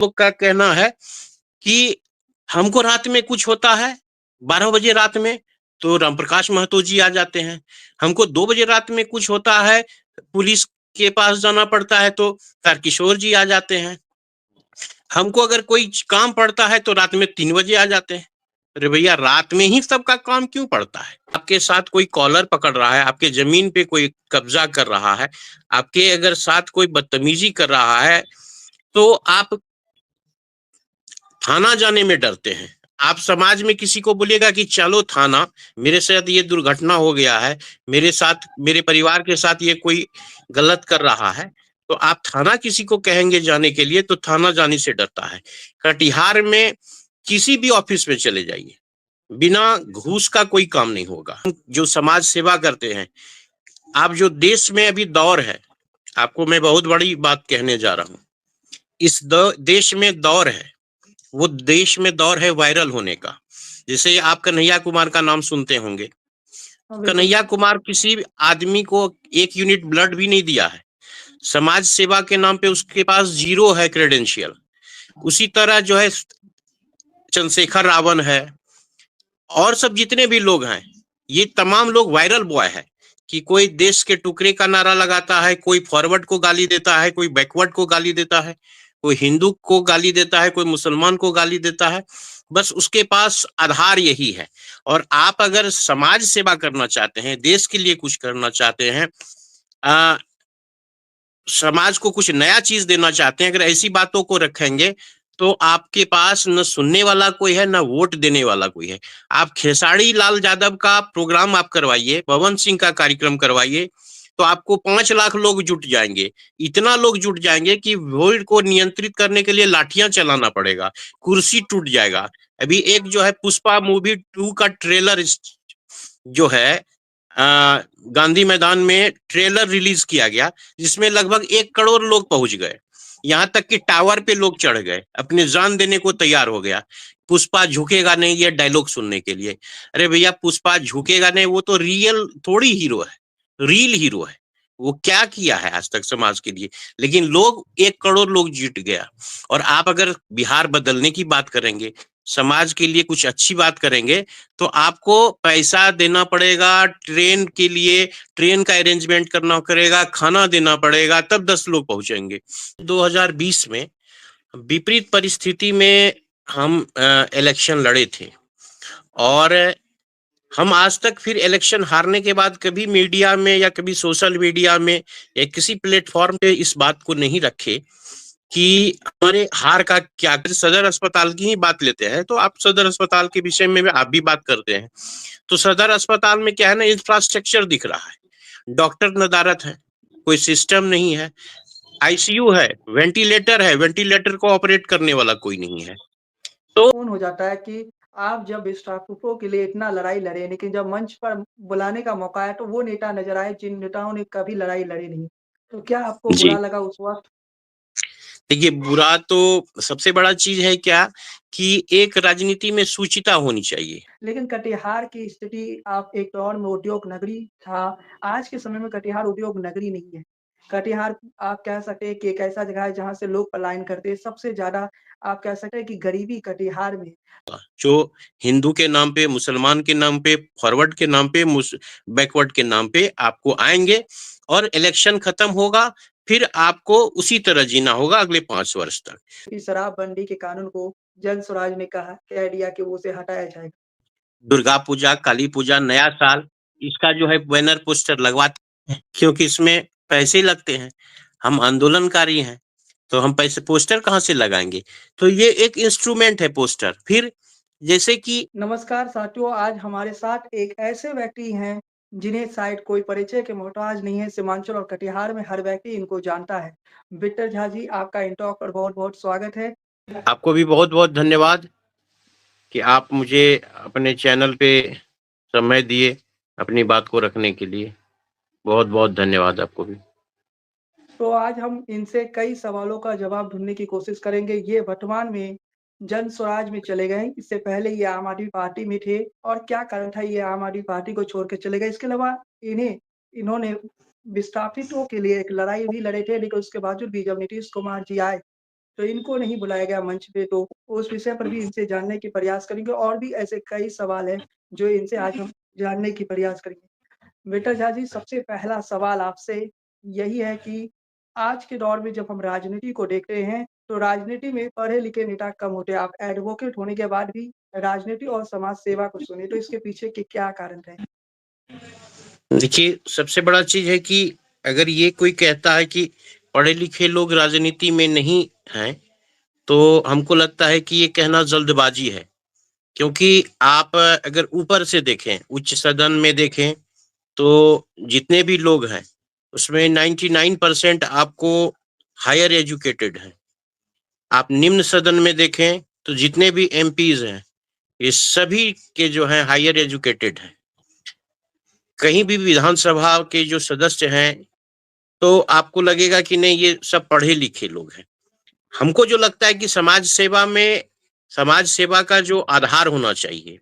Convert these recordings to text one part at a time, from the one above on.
लोग का कहना है कि हमको रात में कुछ होता है 12 बजे रात में तो रामप्रकाश महतो जी आ जाते हैं। हमको 2 बजे रात में कुछ होता है, पुलिस के पास जाना पड़ता है तो तारकिशोर जी आ जाते हैं। हमको अगर कोई काम पड़ता है तो रात में 3 बजे आ जाते हैं। अरे भैया, रात में ही सबका काम क्यों पड़ता है? आपके साथ कोई कॉलर पकड़ रहा है, आपके जमीन पे कोई कब्जा कर रहा है, आपके अगर साथ कोई बदतमीजी कर रहा है, तो आप थाना जाने में डरते हैं। आप समाज में किसी को बोलिएगा कि चलो थाना, मेरे साथ ये दुर्घटना हो गया है, मेरे साथ, मेरे परिवार के साथ ये कोई गलत कर रहा है, तो आप थाना किसी को कहेंगे जाने के लिए तो थाना जाने से डरता है। कटिहार में किसी भी ऑफिस में चले जाइए, बिना घूस का कोई काम नहीं होगा। जो समाज सेवा करते हैं, आप जो देश में अभी दौर है, आपको मैं बहुत बड़ी बात कहने जा रहा हूँ। इस देश में दौर है, वो देश में दौर है वायरल होने का। जैसे आप कन्हैया कुमार का नाम सुनते होंगे। कन्हैया कुमार किसी आदमी को 1 यूनिट ब्लड भी नहीं दिया है। समाज सेवा के नाम पे उसके पास 0 है क्रेडेंशियल। उसी तरह जो है चंद्रशेखर रावण है, और सब जितने भी लोग हैं, ये तमाम लोग वायरल बॉय है कि कोई देश के टुकड़े का नारा लगाता है, कोई फॉरवर्ड को गाली देता है, कोई बैकवर्ड को गाली देता है, कोई हिंदू को गाली देता है, कोई मुसलमान को गाली देता है। बस उसके पास आधार यही है। और आप अगर समाज सेवा करना चाहते हैं, देश के लिए कुछ करना चाहते हैं, समाज को कुछ नया चीज देना चाहते हैं, अगर ऐसी बातों को रखेंगे तो आपके पास न सुनने वाला कोई है, न वोट देने वाला कोई है। आप खेसारी लाल यादव का प्रोग्राम आप करवाइए, पवन सिंह का कार्यक्रम करवाइए, तो आपको 5 लाख लोग जुट जाएंगे। इतना लोग जुट जाएंगे कि वोट को नियंत्रित करने के लिए लाठियां चलाना पड़ेगा, कुर्सी टूट जाएगा। अभी एक जो है पुष्पा मूवी 2 का ट्रेलर जो है, गांधी मैदान में ट्रेलर रिलीज किया गया, जिसमें लगभग 1 करोड़ लोग पहुंच गए। यहाँ तक कि टावर पे लोग चढ़ गए, अपनी जान देने को तैयार हो गया। पुष्पा झुकेगा नहीं, ये डायलॉग सुनने के लिए। अरे भैया, पुष्पा झुकेगा नहीं, वो तो रियल थोड़ी हीरो है, रील हीरो है। वो क्या किया है आज तक समाज के लिए? लेकिन लोग, 1 करोड़ लोग जुट गया। और आप अगर बिहार बदलने की बात करेंगे, समाज के लिए कुछ अच्छी बात करेंगे, तो आपको पैसा देना पड़ेगा ट्रेन के लिए, ट्रेन का अरेंजमेंट करना करेगा, खाना देना पड़ेगा, तब 10 लोग पहुंचेंगे। 2020 में विपरीत परिस्थिति में हम इलेक्शन लड़े थे, और हम आज तक फिर इलेक्शन हारने के बाद कभी मीडिया में या कभी सोशल मीडिया में या किसी प्लेटफॉर्म पे इस बात को नहीं रखे कि हमारे हार का क्या। सदर अस्पताल की ही बात लेते हैं, तो आप सदर अस्पताल के विषय में आप भी बात करते हैं, तो सदर अस्पताल में क्या है ना, इंफ्रास्ट्रक्चर दिख रहा है, डॉक्टर नदारत है, कोई सिस्टम नहीं है, आईसीयू है, वेंटिलेटर है, वेंटिलेटर को ऑपरेट करने वाला कोई नहीं है। तो हो जाता है कि आप जब स्टाफों के लिए इतना लड़ाई लड़े, लेकिन जब मंच पर बुलाने का मौका आया तो वो नेता नजर आए जिन नेताओं ने कभी लड़ाई लड़ी नहीं। तो क्या आपको जी, बुरा लगा उस वक्त? देखिए, बुरा तो सबसे बड़ा चीज है क्या, कि एक राजनीति में सूचिता होनी चाहिए। लेकिन कटिहार की स्थिति, आप एक दौर में उद्योग नगरी था, आज के समय में कटिहार उद्योग नगरी नहीं है। कटिहार, आप कह सकते हैं कि एक ऐसा जगह है जहाँ से लोग पलायन करते हैं। सबसे ज़्यादा आप कह सकते हैं कि गरीबी कटिहार में। जो हिंदू के नाम पे, मुसलमान के नाम पे, फॉरवर्ड के नाम पे, बैकवर्ड के नाम पे आपको आएंगे, और इलेक्शन खत्म होगा, फिर आपको उसी तरह जीना होगा अगले 5 वर्ष तक। कि शराबबंदी के कानून को जन स्वराज ने कह दिया कि वो उसे हटाया जाएगा। दुर्गा पूजा, काली पूजा, नया साल, इसका जो है बैनर पोस्टर लगवाते हैं, क्योंकि इसमें पैसे लगते हैं। हम आंदोलनकारी हैं, तो हम पैसे पोस्टर कहाँ से लगाएंगे? तो ये एक इंस्ट्रूमेंट है पोस्टर। फिर जैसे कि नमस्कार साथियों, आज हमारे साथ एक ऐसे व्यक्ति हैं जिन्हें शायद कोई परिचय के मोहताज नहीं है। सीमांचल और कटिहार में हर व्यक्ति इनको जानता है। विक्टर झा जी, आपका इन टॉक पर बहुत-बहुत स्वागत है। आपको भी बहुत बहुत धन्यवाद कि आप मुझे अपने चैनल पे समय दिए अपनी बात को रखने के लिए। बहुत बहुत धन्यवाद आपको भी। तो आज हम इनसे कई सवालों का जवाब ढूँढने की कोशिश करेंगे। ये वर्तमान में जन स्वराज में चले गए, इससे पहले ये आम आदमी पार्टी में थे और क्या कारण था ये आम आदमी पार्टी को छोड़ के चले गए। इसके अलावा इन्होंने विस्थापितों के लिए एक लड़ाई भी लड़े थे, लेकिन उसके बावजूद भी जब नीतीश कुमार जी आए, तो इनको नहीं बुलाया गया मंच पे, तो उस विषय पर भी इनसे जानने की प्रयास करेंगे और भी ऐसे कई सवाल हैं, जो इनसे आज हम जानने की प्रयास करेंगे। बेटा झा जी, सबसे पहला सवाल आपसे यही है कि आज के दौर में जब हम राजनीति को देखते हैं, तो राजनीति में पढ़े-लिखे नेता कम होते हैं। आप एडवोकेट होने के बाद भी राजनीति और समाज सेवा को चुने, तो इसके पीछे के क्या कारण रहे? देखिए, सबसे बड़ा चीज़ है कि अगर ये कोई कहता है कि पढ़े-लिखे लोग राजनीति में नहीं हैं, तो हमको लगता है कि ये कहना जल्दबाज़ी है। क्योंकि आप अगर ऊपर से देखें, उच्च सदन में देखें, तो जितने भी लोग हैं, उसमें 99% आपको हायर एजुकेटेड हैं। आप निम्न सदन में देखें, तो जितने भी एमपीज़ हैं, ये सभी के जो हैं हायर एजुकेटेड हैं। कहीं भी विधानसभा के जो सदस्य हैं, तो आपको लगेगा कि नहीं ये सब पढ़े-लिखे लोग हैं। हमको जो लगता है कि समाज सेवा का जो आधार होना चाहिए,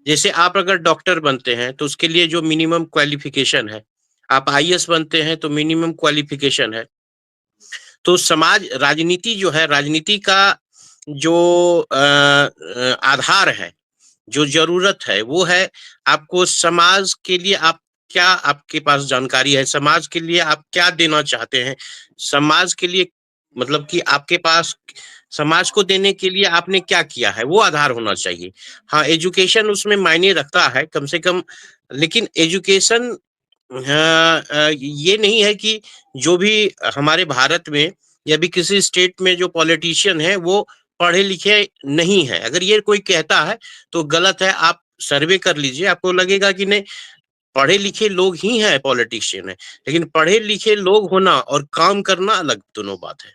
जैसे आप अगर डॉक्टर बनते हैं तो उसके लिए जो मिनिमम क्वालिफ़िकेशन है, आप आईएएस बनते हैं तो मिनिमम क्वालिफ़िकेशन है। तो राजनीति जो है, राजनीति का जो आधार है, जो ज़रूरत है, वो है आपको समाज के लिए आप क्या आपके पास जानकारी है, समाज के लिए आप क्या देना चाहते हैं? समाज के लिए मतलब कि आपके पास समाज को देने के लिए आपने क्या किया है, वो आधार होना चाहिए। हाँ, एजुकेशन उसमें मायने रखता है कम से कम, लेकिन एजुकेशन ये नहीं है कि जो भी हमारे भारत में या भी किसी स्टेट में जो पॉलिटिशियन है वो पढ़े-लिखे नहीं है। अगर ये कोई कहता है तो गलत है, आप सर्वे कर लीजिए, आपको लगेगा कि नहीं पढ़े-लिखे लोग ही हैं पॉलिटिशियन है। लेकिन पढ़े-लिखे लोग होना और काम करना अलग दोनों बात है।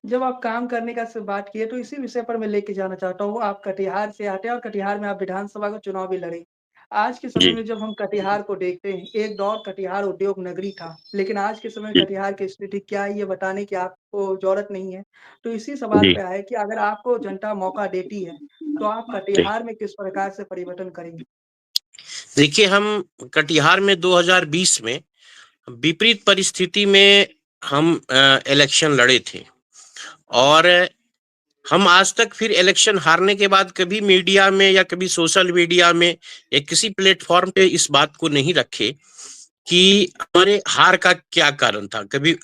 जब आप काम करने का स बात किए, तो इसी विषय पर मैं लेके जाना चाहता हूँ। आप कटिहार से आते हैं और कटिहार में आप विधानसभा का चुनाव भी लड़े। आज के समय जी, में जब हम कटिहार को देखते हैं, एक दौर कटिहार उद्योग नगरी था, लेकिन आज के समय जी, कटिहार की स्थिति क्या है, ये बताने की आपको ज़रूरत नहीं है। तो इसी सवाल जी, पे आए कि अगर आपको जनता मौका देती है, तो आप जी। कटिहार में किस प्रकार से परिवर्तन करेंगे? देखिए, हम कटिहार में 2020 में विपरीत परिस्थिति में हम इलेक्शन लड़े थे और हम आज तक फिर इलेक्शन हारने के बाद कभी मीडिया में या कभी सोशल मीडिया में या किसी प्लेटफॉर्म पे इस बात को नहीं रखे कि हमारे हार का क्या कारण था। कभी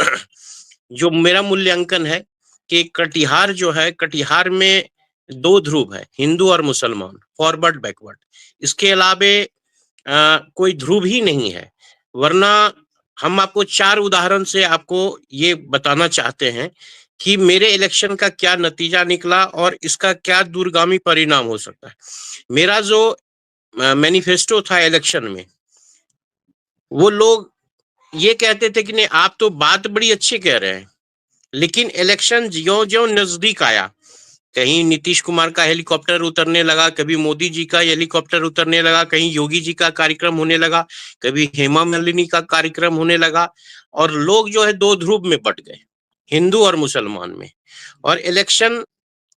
जो मेरा मूल्यांकन है कि कटिहार जो है, कटिहार में 2 ध्रुव है, हिंदू और मुसलमान, फॉरवर्ड बैकवर्ड। इसके अलावे कोई ध्रुव ही नहीं है। वरना हम आपको 4 उदाहरण से आपको ये बताना चाहते हैं कि मेरे इलेक्शन का क्या नतीजा निकला और इसका क्या दूरगामी परिणाम हो सकता है। मेरा जो मैनिफेस्टो था इलेक्शन में, वो लोग ये कहते थे कि नहीं आप तो बात बड़ी अच्छी कह रहे हैं, लेकिन इलेक्शन ज्यों-ज्यों नज़दीक आया, कहीं नीतीश कुमार का हेलीकॉप्टर उतरने लगा, कभी मोदी जी का हेलीकॉप्टर उतरने लगा, कहीं योगी जी का कार्यक्रम होने लगा, कभी हेमा मालिनी का कार्यक्रम होने लगा और लोग जो है 2 ध्रुव में बँट गए, हिंदू और मुसलमान में। और इलेक्शन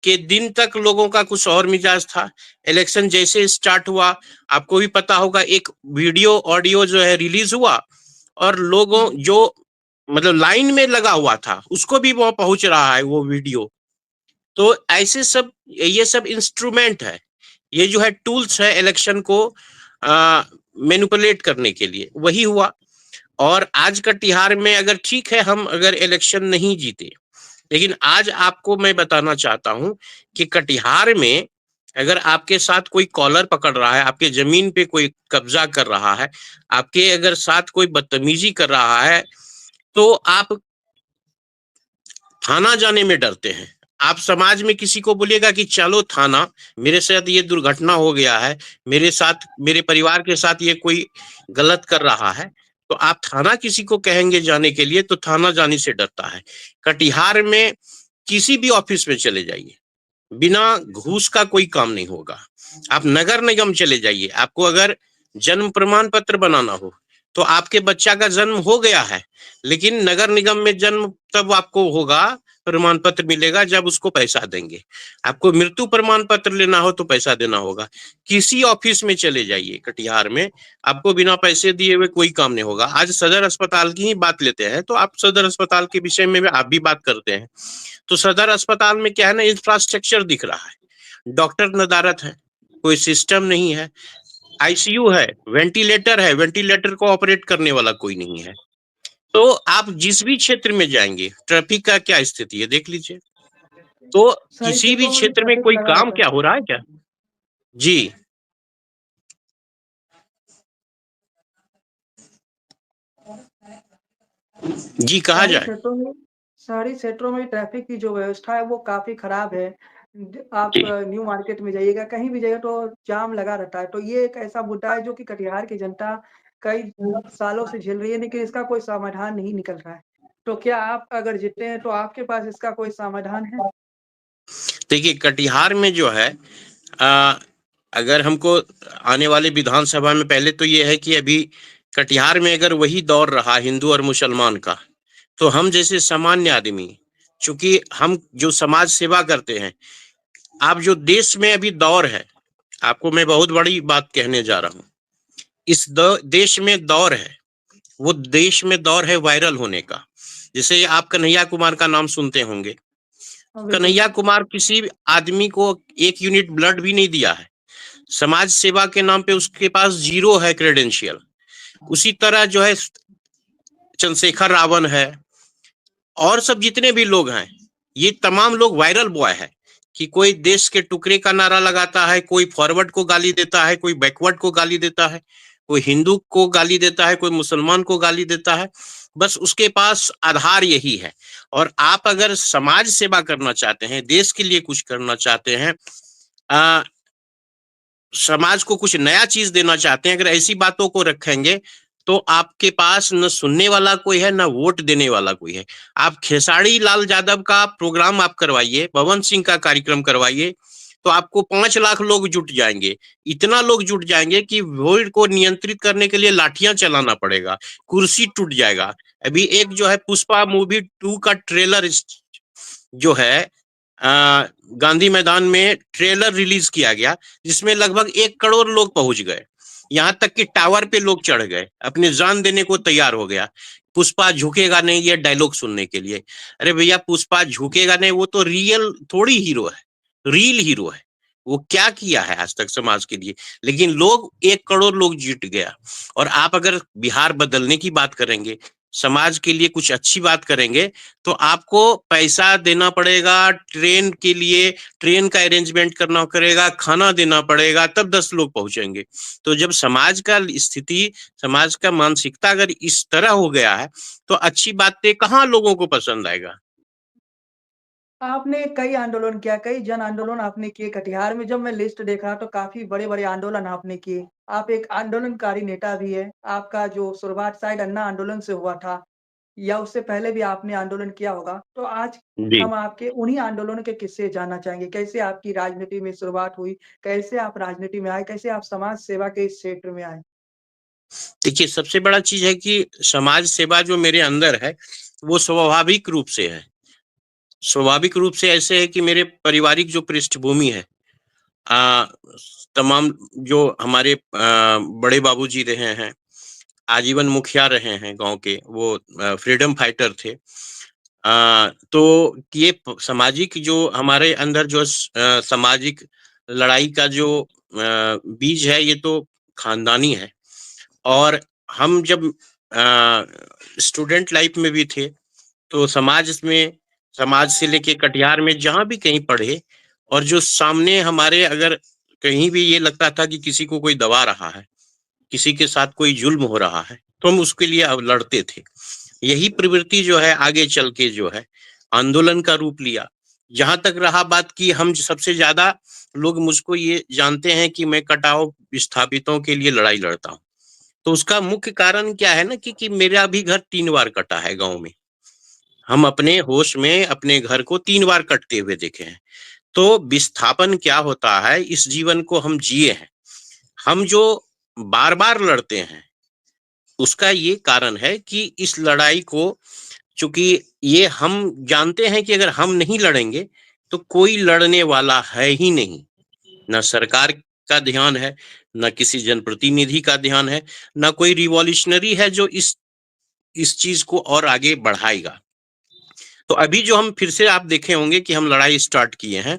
के दिन तक लोगों का कुछ और मिजाज था। इलेक्शन जैसे स्टार्ट हुआ, आपको भी पता होगा एक वीडियो, ऑडियो जो है रिलीज़ हुआ और लोगों जी। जो मतलब लाइन में लगा हुआ था, उसको भी वो पहुँच रहा है वो वीडियो। तो ऐसे सब ये सब इंस्ट्रूमेंट है। ये जो है टूल्स है इलेक्शन को मैनिपुलेट करने के लिए, वही हुआ। और आज कटिहार में अगर ठीक है हम अगर इलेक्शन नहीं जीते, लेकिन आज आपको मैं बताना चाहता हूँ कि कटिहार में अगर आपके साथ कोई कॉलर पकड़ रहा है, आपके ज़मीन पे कोई कब्ज़ा कर रहा है, आपके अगर साथ कोई बदतमीज़ी कर रहा है, तो आप थाना जाने में डरते हैं। आप समाज में किसी को बोलिएगा कि चलो थाना, मेरे साथ ये दुर्घटना हो गया है, मेरे साथ मेरे परिवार के साथ ये कोई गलत कर रहा है, तो आप थाना किसी को कहेंगे जाने के लिए तो थाना जाने से डरता है। कटिहार में किसी भी ऑफिस में चले जाइए, बिना घूस का कोई काम नहीं होगा। आप नगर निगम चले जाइए, आपको अगर जन्म प्रमाण पत्र बनाना हो, तो आपके बच्चा का जन्म हो गया है, लेकिन नगर निगम में जन्म तब आपको होगा प्रमाण पत्र मिलेगा जब उसको पैसा देंगे। आपको मृत्यु प्रमाण पत्र लेना हो तो पैसा देना होगा। किसी ऑफिस में चले जाइए कटिहार में, आपको बिना पैसे दिए हुए कोई काम नहीं होगा। आज सदर अस्पताल की ही बात लेते हैं, तो आप सदर अस्पताल के विषय में भी आप भी बात करते हैं। तो सदर अस्पताल में क्या है ना, इंफ्रास्ट्रक्चर दिख रहा है, डॉक्टर नदारत है, कोई सिस्टम नहीं है, आईसीयू है, वेंटिलेटर है, वेंटिलेटर को ऑपरेट करने वाला कोई नहीं है। तो आप जिस भी क्षेत्र में जाएंगे, ट्रैफिक का क्या स्थिति है देख लीजिए। तो शहरी किसी भी क्षेत्रों में भी क्षेत्र में ट्रैफिक कोई लगा काम रहता क्या है। हो रहा है क्या? जी जी, कहा शहरी जाए। क्षेत्रों में शहरी क्षेत्रों में ट्रैफिक की जो व्यवस्था है वो काफ़ी खराब है। आप जी न्यू मार्केट में जाइएगा, कहीं भी जाइएगा तो जाम लगा रहता है। तो ये एक ऐसा मुद्दा है जो कि कटिहार की जनता कई सालों से झेल रही है, लेकिन इसका कोई समाधान नहीं निकल रहा है। तो क्या आप अगर जीतते हैं तो आपके पास इसका कोई समाधान है? देखिए, कटिहार में जो है, आ, अगर हमको आने वाले विधानसभा में, पहले तो ये है कि अभी कटिहार में अगर वही दौर रहा हिंदू और मुसलमान का, तो हम जैसे सामान्य आदमी, चूंकि हम जो समाज सेवा करते हैं, आप जो देश में अभी दौर है, आपको मैं बहुत बड़ी बात कहने जा रहा हूँ। इस देश में दौर है, वो देश में दौर है वायरल होने का। जैसे आप कन्हैया कुमार का नाम सुनते होंगे। हाँ, बिल्कुल। कन्हैया कुमार किसी भी आदमी को 1 यूनिट ब्लड भी नहीं दिया है, समाज सेवा के नाम पे उसके पास जीरो है क्रेडेंशियल। उसी तरह जो है चंद्रशेखर रावण है, और सब जितने भी लोग हैं, ये तमाम लोग वायरल बॉय है। कि कोई देश के टुकड़े का नारा लगाता है, कोई फॉरवर्ड को गाली देता है, कोई बैकवर्ड को गाली देता है, कोई हिंदू को गाली देता है, कोई मुसलमान को गाली देता है। बस उसके पास आधार यही है। और आप अगर समाज सेवा करना चाहते हैं, देश के लिए कुछ करना चाहते हैं, समाज को कुछ नया चीज देना चाहते हैं, अगर ऐसी बातों को रखेंगे, तो आपके पास न सुनने वाला कोई है, न वोट देने वाला कोई है। आप खेसारी लाल यादव का प्रोग्राम आप करवाइए, पवन सिंह का कार्यक्रम करवाइए, तो आपको 5 लाख लोग जुट जाएंगे। इतना लोग जुट जाएंगे कि वोट को नियंत्रित करने के लिए लाठियां चलाना पड़ेगा, कुर्सी टूट जाएगा। अभी एक जो है पुष्पा मूवी 2 का ट्रेलर जो है, गांधी मैदान में ट्रेलर रिलीज किया गया, जिसमें लगभग 1 करोड़ लोग पहुंच गए। यहाँ तक कि टावर पे लोग चढ़ गए, अपनी जान देने को तैयार हो गया। पुष्पा झुकेगा नहीं, ये डायलॉग सुनने के लिए। अरे भैया, पुष्पा झुकेगा नहीं, वो तो रियल थोड़ी हीरो है, रील हीरो है। वो क्या किया है आज तक समाज के लिए? लेकिन लोग 1 करोड़ लोग जुट गया। और आप अगर बिहार बदलने की बात करेंगे, समाज के लिए कुछ अच्छी बात करेंगे, तो आपको पैसा देना पड़ेगा ट्रेन के लिए, ट्रेन का अरेंजमेंट करना करेगा, खाना देना पड़ेगा, तब 10 लोग पहुंचेंगे। तो जब समाज का स्थिति, समाज का मानसिकता अगर इस तरह हो गया है, तो अच्छी बातें कहाँ लोगों को पसंद आएगा? आपने कई आंदोलन किया, कई जन आंदोलन आपने किए कटिहार में। जब मैं लिस्ट देखा तो काफ़ी बड़े-बड़े आंदोलन आपने किए। आप एक आंदोलनकारी नेता भी हैं। आपका जो शुरुआत शायद अन्ना आंदोलन से हुआ था या उससे पहले भी आपने आंदोलन किया होगा। तो आज जी हम आपके उन्हीं आंदोलनों के किस्से जानना चाहेंगे। कैसे आपकी राजनीति में शुरुआत हुई? कैसे आप राजनीति में आए? कैसे आप समाज सेवा के इस क्षेत्र में आए? देखिए, सबसे बड़ा चीज है कि समाज सेवा जो मेरे अंदर है, वो स्वाभाविक रूप से है। स्वाभाविक रूप से ऐसे है कि मेरे पारिवारिक जो पृष्ठभूमि है, आ, तमाम जो हमारे बड़े बाबूजी रहे हैं, आजीवन मुखिया रहे हैं गांव के, वो फ्रीडम फाइटर थे। तो ये सामाजिक जो हमारे अंदर जो सामाजिक लड़ाई का जो बीज है, ये तो खानदानी है। और हम जब स्टूडेंट लाइफ में भी थे, तो समाज से लेके कटिहार में जहाँ भी कहीं पढ़े, और जो सामने हमारे अगर कहीं भी ये लगता था कि किसी को कोई दबा रहा है, किसी के साथ कोई जुल्म हो रहा है, तो हम उसके लिए अब लड़ते थे। यही प्रवृत्ति जो है आगे चल के जो है आंदोलन का रूप लिया। जहां तक रहा बात की, हम सबसे ज्यादा लोग मुझको ये जानते हैं कि मैं कटाव विस्थापितों के लिए लड़ाई लड़ता हूँ। तो उसका मुख्य कारण क्या है ना, कि मेरा भी घर 3 बार कटा है गांव में। हम अपने होश में अपने घर को 3 बार कटते हुए देखे हैं। तो विस्थापन क्या होता है, इस जीवन को हम जिए हैं। हम जो बार बार लड़ते हैं, उसका ये कारण है कि इस लड़ाई को चूंकि ये हम जानते हैं कि अगर हम नहीं लड़ेंगे तो कोई लड़ने वाला है ही नहीं। ना सरकार का ध्यान है, ना किसी जनप्रतिनिधि का ध्यान है, ना कोई रिवॉल्यूशनरी है जो इस चीज को और आगे बढ़ाएगा। तो अभी जो हम फिर से आप देखे होंगे कि हम लड़ाई स्टार्ट किए हैं,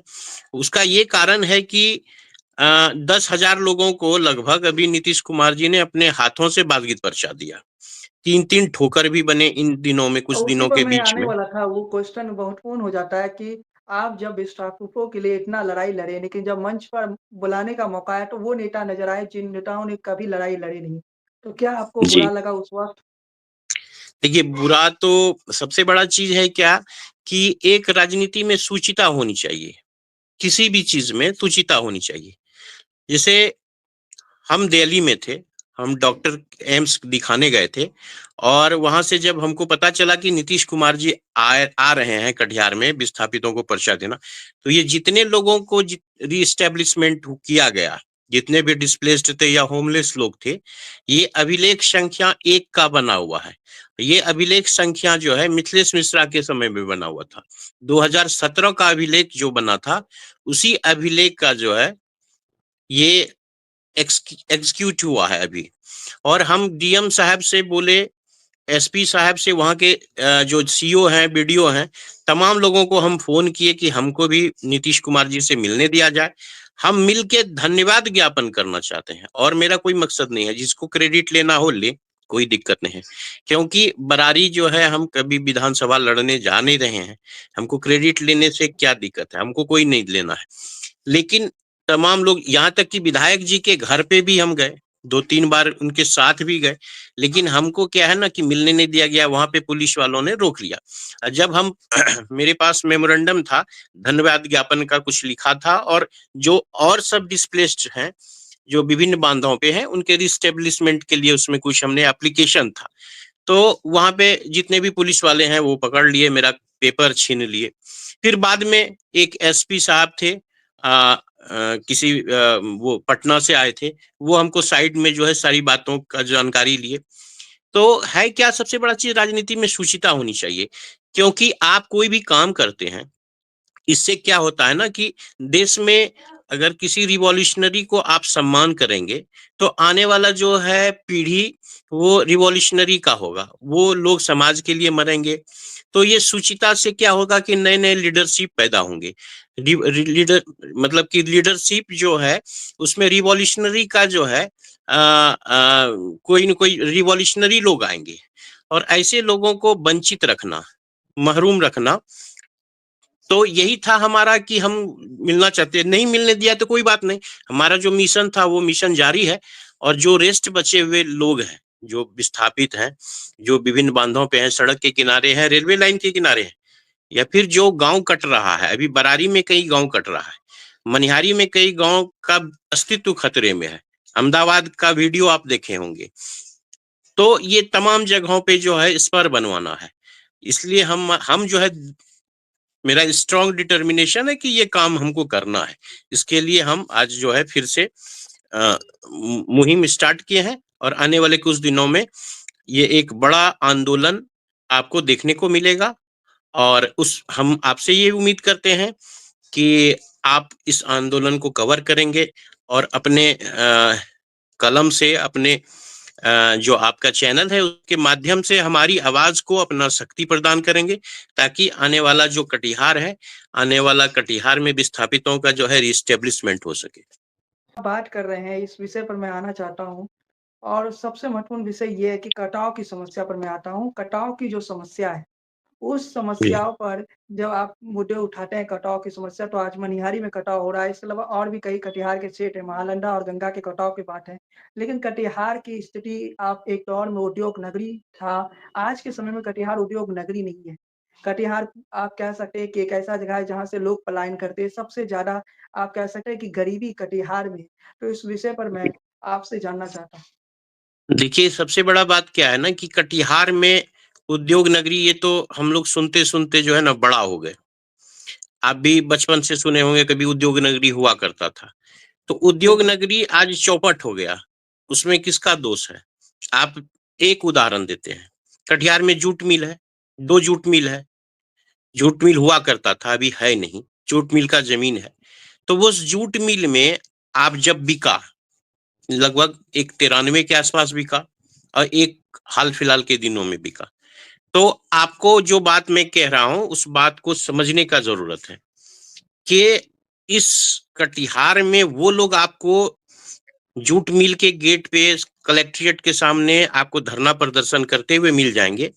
उसका ये कारण है कि 10,000 लोगों को लगभग अभी नीतीश कुमार जी ने अपने हाथों से बातचीत परचा दिया। 3-3 ठोकर भी बने इन दिनों में, कुछ उसी दिनों पर के मैं बीच आने में। वाला था, वो क्वेश्चन महत्वपूर्ण हो जाता है कि आप जब विस्थापितों के लिए इतना लड़ाई लड़े, लेकिन जब मंच पर बुलाने का मौका आया, तो वो नेता नज़र आए जिन नेताओं ने कभी लड़ाई लड़ी नहीं। तो क्या आपको बुरा जी, लगा उस वक़्त? देखिए बुरा तो सबसे बड़ा चीज है क्या कि एक राजनीति में सूचिता होनी चाहिए, किसी भी चीज में सूचिता होनी चाहिए। जैसे हम दिल्ली में थे, हम डॉक्टर एम्स दिखाने गए थे, और वहां से जब हमको पता चला कि नीतीश कुमार जी आ रहे हैं कटिहार में विस्थापितों को पर्चा देना, तो ये जितने लोगों को रीस्टेब्लिशमेंट किया गया, जितने भी डिस्प्लेस्ड थे या होमलेस लोग थे, ये अभिलेख संख्या 1 का बना हुआ है। ये अभिलेख संख्या जो है मिथिलेश मिश्रा के समय में बना हुआ था। 2017 का अभिलेख जो बना था, उसी अभिलेख का जो है ये एग्जीक्यूट हुआ है अभी। और हम डीएम साहब से बोले, एसपी साहब से, वहाँ के जो सीओ हैं, बीडीओ हैं, तमाम लोगों को हम फोन किए कि हमको भी नीतीश कुमार जी से मिलने दिया जाए। हम मिल के धन्यवाद ज्ञापन करना चाहते हैं, और मेरा कोई मकसद नहीं है, जिसको क्रेडिट लेना हो ले, कोई दिक्कत नहीं है। क्योंकि बरारी जो है, हम कभी विधानसभा लड़ने जा नहीं रहे हैं, हमको क्रेडिट लेने से क्या दिक्कत है, हमको कोई नहीं लेना है। लेकिन तमाम लोग, यहाँ तक कि विधायक जी के घर पे भी हम गए, 2-3 बार उनके साथ भी गए, लेकिन हमको क्या है ना कि मिलने नहीं दिया गया, वहां पे पुलिस वालों ने रोक लिया। जब हम मेरे पास मेमोरेंडम था, धन्यवाद ज्ञापन का कुछ लिखा था, और जो और सब डिस्प्लेस्ड हैं, जो विभिन्न बांधों पे हैं, उनके रिस्टेब्लिशमेंट के लिए उसमें कुछ हमने एप्लीकेशन था, तो वहां पे जितने भी पुलिस वाले हैं वो पकड़ लिए, मेरा पेपर छीन लिए। फिर बाद में एक एसपी साहब थे, किसी वो पटना से आए थे, वो हमको साइड में जो है सारी बातों का जानकारी लिए। तो है क्या, सबसे बड़ा चीज राजनीति में सुचिता होनी चाहिए। क्योंकि आप कोई भी काम करते हैं, इससे क्या होता है ना कि देश में अगर किसी रिवॉल्यूशनरी को आप सम्मान करेंगे, तो आने वाला जो है पीढ़ी, वो रिवॉल्यूशनरी का होगा, वो लोग समाज के लिए मरेंगे। तो ये सुचिता से क्या होगा कि नए नए लीडरशिप पैदा होंगे। लीडर मतलब कि लीडरशिप जो है, उसमें रिवॉल्यूशनरी का जो है कोई न कोई रिवॉल्यूशनरी लोग आएंगे, और ऐसे लोगों को वंचित रखना, महरूम रखना, तो यही था हमारा कि हम मिलना चाहते, नहीं मिलने दिया तो कोई बात नहीं, हमारा जो मिशन था वो मिशन जारी है। और जो रेस्ट बचे हुए लोग हैं, जो विस्थापित हैं, जो विभिन्न बांधों पे हैं, सड़क के किनारे हैं, रेलवे लाइन के किनारे हैं, या फिर जो गांव कट रहा है, अभी बरारी में कई गांव कट रहा है, मनिहारी में कई गांव का अस्तित्व खतरे में है, अहमदाबाद का वीडियो आप देखे होंगे। तो ये तमाम जगहों पे जो है स्पर बनवाना है। इसलिए हम जो है, मेरा स्ट्रॉन्ग डिटर्मिनेशन है कि ये काम हमको करना है। इसके लिए हम आज जो है फिर से मुहिम स्टार्ट किए हैं, और आने वाले कुछ दिनों में ये एक बड़ा आंदोलन आपको देखने को मिलेगा। और उस हम आपसे ये उम्मीद करते हैं कि आप इस आंदोलन को कवर करेंगे, और अपने कलम से, अपने जो आपका चैनल है उसके माध्यम से हमारी आवाज को अपना शक्ति प्रदान करेंगे, ताकि आने वाला जो कटिहार है, आने वाला कटिहार में विस्थापितों का जो है रिस्टेब्लिशमेंट हो सके। बात कर रहे हैं, इस विषय पर मैं आना चाहता हूँ। और सबसे महत्वपूर्ण विषय ये है कि कटाव की समस्या पर मैं आता हूँ। कटाव की जो समस्या है, उस जी। समस्याओं पर जब आप मुद्दे उठाते हैं कटाव की समस्या, तो आज मनिहारी में कटाव हो रहा है। इसके अलावा और भी कई कटिहार के क्षेत्र हैं, महानंदा और गंगा के कटाव की बात है। लेकिन कटिहार की स्थिति, आप एक दौर में उद्योग नगरी था, आज के समय में कटिहार उद्योग नगरी नहीं है। कटिहार, आप कह सकते हैं कि एक ऐसा जगह है जहाँ से लोग पलायन करते हैं। सबसे ज़्यादा आप कह सकते हैं कि गरीबी कटिहार में है। तो इस विषय पर मैं आपसे जानना चाहता हूँ। देखिए, सबसे बड़ा बात क्या है ना कि कटिहार में उद्योग नगरी, ये तो हम लोग सुनते सुनते जो है ना बड़ा हो गए। आप भी बचपन से सुने होंगे कभी उद्योग नगरी हुआ करता था। तो उद्योग बिल्कुल। नगरी आज चौपट हो गया। उसमें किसका दोष है? आप एक उदाहरण देते हैं, कटिहार में जूट मिल है, 2 जूट मिल है, जूट मिल हुआ करता था, अभी है नहीं, जूट मिल का जमीन है। तो वो उस जूट मिल में आप जब बिका, लगभग एक 93 के आसपास बिका और एक हाल फिलहाल के दिनों में बिका। तो आपको जो बात मैं कह रहा हूं उस बात को समझने का जरूरत है कि इस कटिहार में वो लोग आपको जूट मिल के गेट पे, कलेक्ट्रेट के सामने आपको धरना प्रदर्शन करते हुए मिल जाएंगे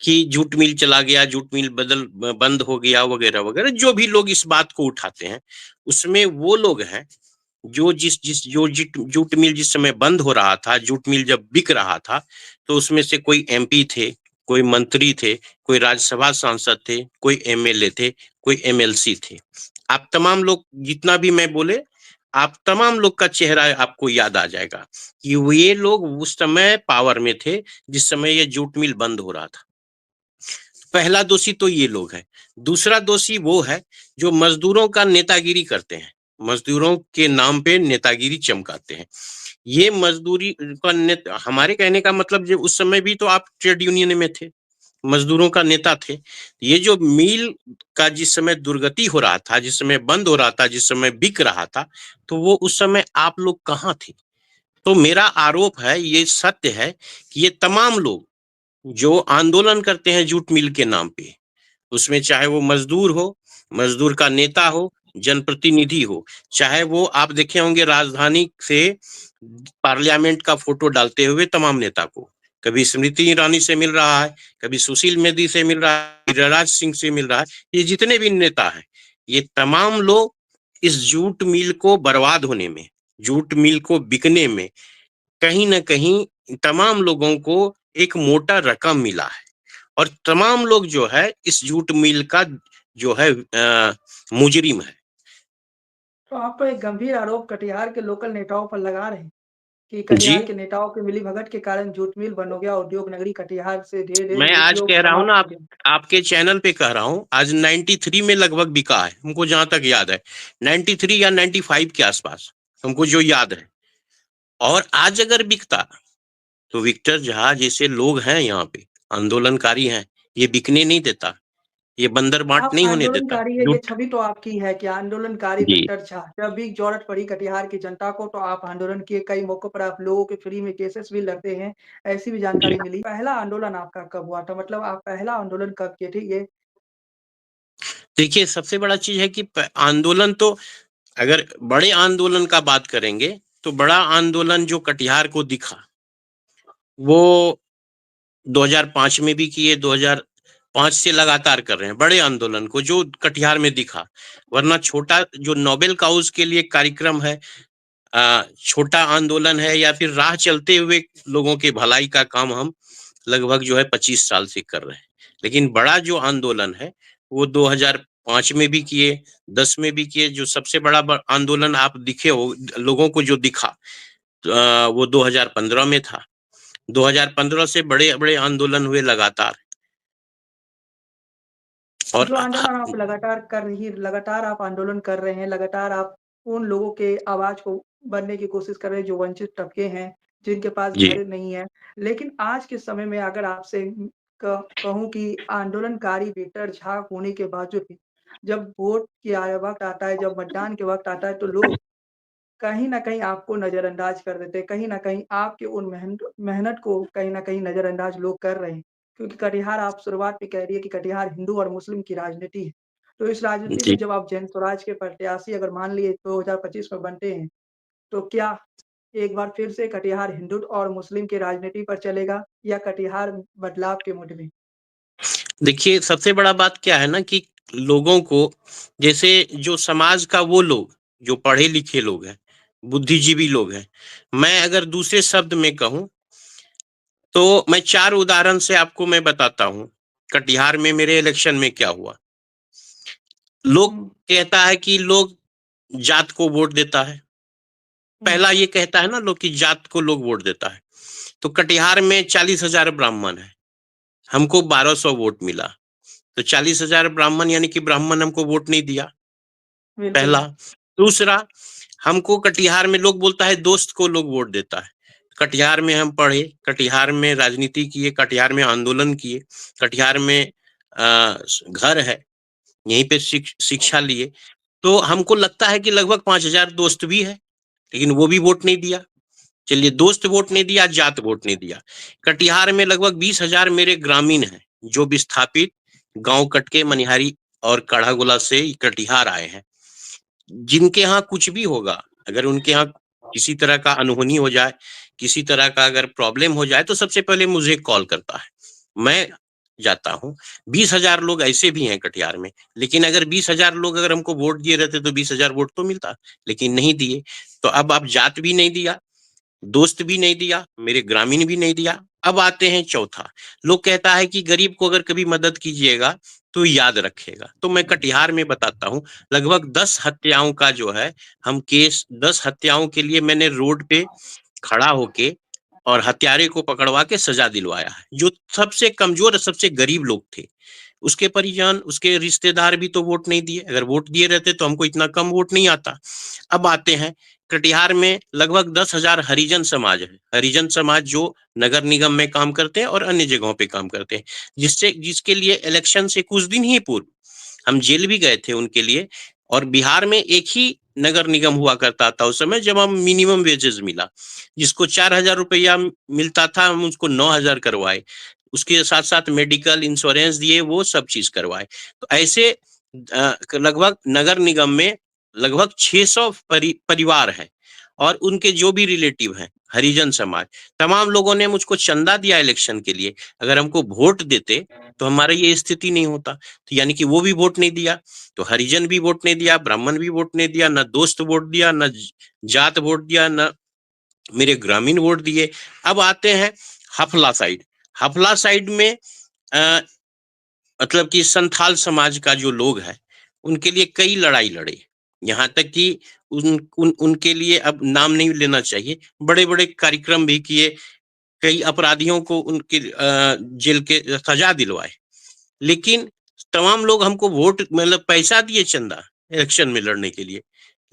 कि जूट मिल चला गया, जूट मिल बंद हो गया, वगैरह वगैरह। जो भी लोग इस बात को उठाते हैं उसमें वो लोग हैं जो जिस जिस जो जूट मिल जिस समय बंद हो रहा था, जूट मिल जब बिक रहा था, तो उसमें से कोई एमपी थे, कोई मंत्री थे, कोई राज्यसभा सांसद थे, कोई एमएलए थे, कोई एमएलसी थे। आप तमाम लोग जितना भी मैं बोले, आप तमाम लोग का चेहरा आपको याद आ जाएगा कि ये लोग उस समय पावर में थे जिस समय ये जूट मिल बंद हो रहा था। पहला दोषी तो ये लोग हैं। दूसरा दोषी वो है जो मजदूरों का नेतागिरी करते हैं, मजदूरों के नाम पे नेतागिरी चमकाते हैं। ये मजदूरी का हमारे कहने का मतलब, जो उस समय भी तो आप ट्रेड यूनियन में थे, मजदूरों का नेता थे। ये जो मिल का जिस समय दुर्गति हो रहा था, जिस समय बंद हो रहा था, जिस समय बिक रहा था, तो वो उस समय आप लोग कहाँ थे? तो मेरा आरोप है, ये सत्य है कि ये तमाम लोग जो आंदोलन करते हैं जूट मिल के नाम पे, उसमें चाहे वो मजदूर हो, मजदूर का नेता हो, जनप्रतिनिधि हो, चाहे वो आप देखे होंगे राजधानी से पार्लियामेंट का फोटो डालते हुए तमाम नेता को, कभी स्मृति ईरानी से मिल रहा है, कभी सुशील मोदी से मिल रहा है, गिरिराज सिंह से मिल रहा है। ये जितने भी नेता हैं, ये तमाम लोग इस जूट मिल को बर्बाद होने में, जूट मिल को बिकने में कहीं ना कहीं तमाम लोगों को एक मोटा रकम मिला है। और तमाम लोग जो है इस जूट मिल का जो है मुजरिम है। तो आप तो एक गंभीर आरोप कटिहार के लोकल नेताओं पर लगा रहे हैं कि जी, कटिहार के नेताओं की मिलीभगत के कारण जूट मिल बंद हो गया, उद्योग नगरी कटिहार से धीरे-धीरे मैं आज निरुद्योग कह रहा हूँ ना, समाप्त हो गया। आपके चैनल पे कह रहा हूँ, आज 93 में लगभग बिका है, हमको जहां तक याद है 93 या 95 के आसपास, हमको जो याद है। और आज अगर बिकता तो विक्टर झा जैसे लोग हैं यहाँ पे, आंदोलनकारी हैं, ये बिकने नहीं देता, ये बंदर बांट आप नहीं होने देता आंदोलनकारी है, ये जूट। छवि तो आपकी है कि आंदोलनकारी जी विक्टर झा। जब भी ज़रूरत पड़ी कटिहार की जनता को तो आप आंदोलन किए, कई मौकों पर आप लोगों के फ्री में केसेस भी लड़ते हैं, ऐसी भी जी। जानकारी मिली। पहला आंदोलन आपका कब हुआ था? मतलब आप पहला आंदोलन कब किए थे? ये देखिए, सबसे बड़ा चीज है कि आंदोलन तो, अगर बड़े आंदोलन का बात करेंगे तो बड़ा आंदोलन जो कटिहार को दिखा वो 2005 में भी किए, 2005 से लगातार कर रहे हैं बड़े आंदोलन को जो कटिहार में दिखा। वरना छोटा जो नोबेल काउज के लिए कार्यक्रम है, छोटा आंदोलन है, या फिर राह चलते हुए लोगों के भलाई का काम हम लगभग जो है 25 साल से कर रहे हैं। लेकिन बड़ा जो आंदोलन है वो 2005 में भी किए, 10 में भी किए। जो सबसे बड़ा आंदोलन आप दिखे हो लोगों को जो दिखा, वो 2015 में था। 2015 से बड़े बड़े आंदोलन हुए लगातार। और जो आंदोलन आप लगातार आप आंदोलन कर रहे हैं, लगातार आप उन लोगों के आवाज़ को बनने की कोशिश कर रहे हैं, जो वंचित तबके हैं, जिनके पास जी घर नहीं है। लेकिन आज के समय में अगर आपसे क कहूँ कि आंदोलनकारी विक्टर झा होने के बावजूद भी, जब वोट की वक़्त आता है, जब मतदान के वक़्त आता है, तो लोग कहीं न कहीं आपको नज़रअंदाज कर देते हैं। कहीं न कहीं आपकी उन मेहनत को कहीं न कहीं नज़रअंदाज लोग कर रहे हैं। क्योंकि कटिहार आप शुरुआत में कह रही है कि कटिहार हिंदू और मुस्लिम की राजनीति है। तो इस राजनीति जी। में जब आप जन स्वराज के प्रत्याशी अगर मान लिए 2025 में बनते हैं, तो क्या एक बार फिर से कटिहार हिंदू और मुस्लिम की राजनीति पर चलेगा या कटिहार बदलाव के मूड में? देखिए, सबसे बड़ा बात क्या है ना कि लोगों को, जैसे जो समाज का वो लोग जो पढ़े लिखे लोग हैं, बुद्धिजीवी लोग हैं, मैं अगर दूसरे शब्द में कहूं तो मैं 4 उदाहरण से आपको मैं बताता हूं कटिहार में मेरे इलेक्शन में क्या हुआ। लोग हुँ, कहता है कि लोग जात को वोट देता है। हुँ, पहला ये कहता है ना लोग कि जात को लोग वोट देता है। तो कटिहार में 40,000 ब्राह्मण है, हमको 1200 वोट मिला। तो 40,000 ब्राह्मण यानी कि ब्राह्मण हमको वोट नहीं दिया, बिल्कुल। पहला। दूसरा, हमको कटिहार में लोग बोलता है दोस्त को लोग वोट देता है। कटिहार में हम पढ़े, कटिहार में राजनीति किए, कटिहार में आंदोलन किए, कटिहार में घर है, यहीं पे शिक्षा लिए। तो हमको लगता है कि लगभग 5,000 दोस्त भी है, लेकिन वो भी वोट नहीं दिया। चलिए, दोस्त वोट नहीं दिया, जात वोट नहीं दिया। कटिहार में लगभग 20,000 मेरे ग्रामीण हैं, जो विस्थापित गांव कटके, मनिहारी और काढ़ागोला से कटिहार आए हैं। जिनके यहाँ कुछ भी होगा, अगर उनके यहाँ किसी तरह का अनहोनी हो जाए, किसी तरह का अगर प्रॉब्लम हो जाए, तो सबसे पहले मुझे कॉल करता है, मैं जाता हूँ। 20,000 लोग ऐसे भी हैं कटिहार में, लेकिन अगर 20,000 लोग अगर हमको वोट दिए रहते तो 20,000 वोट तो मिलता, लेकिन नहीं दिए। तो अब आप जात भी नहीं दिया, दोस्त भी नहीं दिया, मेरे ग्रामीण भी नहीं दिया। अब आते हैं चौथा, लोग कहता है कि गरीब को अगर कभी मदद कीजिएगा तो याद रखेगा। तो मैं कटिहार में बताता हूँ, लगभग 10 हत्याओं का जो है हम केस, 10 हत्याओं के लिए मैंने रोड पे खड़ा होके और हत्यारे को पकड़वा के सजा दिलवाया है, जो सबसे कमजोर, सबसे गरीब लोग थे। उसके परिजन, उसके रिश्तेदार भी तो वोट नहीं दिए, अगर वोट दिए रहते तो हमको इतना कम वोट नहीं आता। अब आते हैं कटिहार में लगभग 10,000 हरिजन समाज है, हरिजन समाज जो नगर निगम में काम करते हैं और अन्य जगहों पे काम करते हैं, जिसके लिए इलेक्शन से कुछ दिन ही पूर्व हम जेल भी गए थे उनके लिए। और बिहार में एक ही नगर निगम हुआ करता था उस समय, जब हम मिनिमम वेजेस मिला, जिसको 4,000 रुपया मिलता था, हम उसको 9,000 करवाए, उसके साथ साथ मेडिकल इंश्योरेंस दिए, वो सब चीज करवाए। तो ऐसे लगभग नगर निगम में लगभग 600 परिवार है, और उनके जो भी रिलेटिव हैं, हरिजन समाज, तमाम लोगों ने मुझको चंदा दिया इलेक्शन के लिए। अगर हमको वोट देते तो हमारा ये स्थिति नहीं होता। तो यानी कि वो भी वोट नहीं दिया, तो हरिजन भी वोट नहीं दिया, ब्राह्मण भी वोट नहीं दिया, न दोस्त वोट दिया, न जात वोट दिया, न मेरे ग्रामीण वोट दिए। अब आते हैं हफला साइड। हफला साइड में अ, मतलब कि संथाल समाज का जो लोग है, उनके लिए कई लड़ाई लड़े, यहाँ तक कि उनके लिए अब नाम नहीं लेना चाहिए, बड़े बड़े कार्यक्रम भी किए, कई अपराधियों को उनके जेल के सजा दिलवाए। लेकिन तमाम लोग हमको वोट, मतलब पैसा दिए चंदा इलेक्शन में लड़ने के लिए,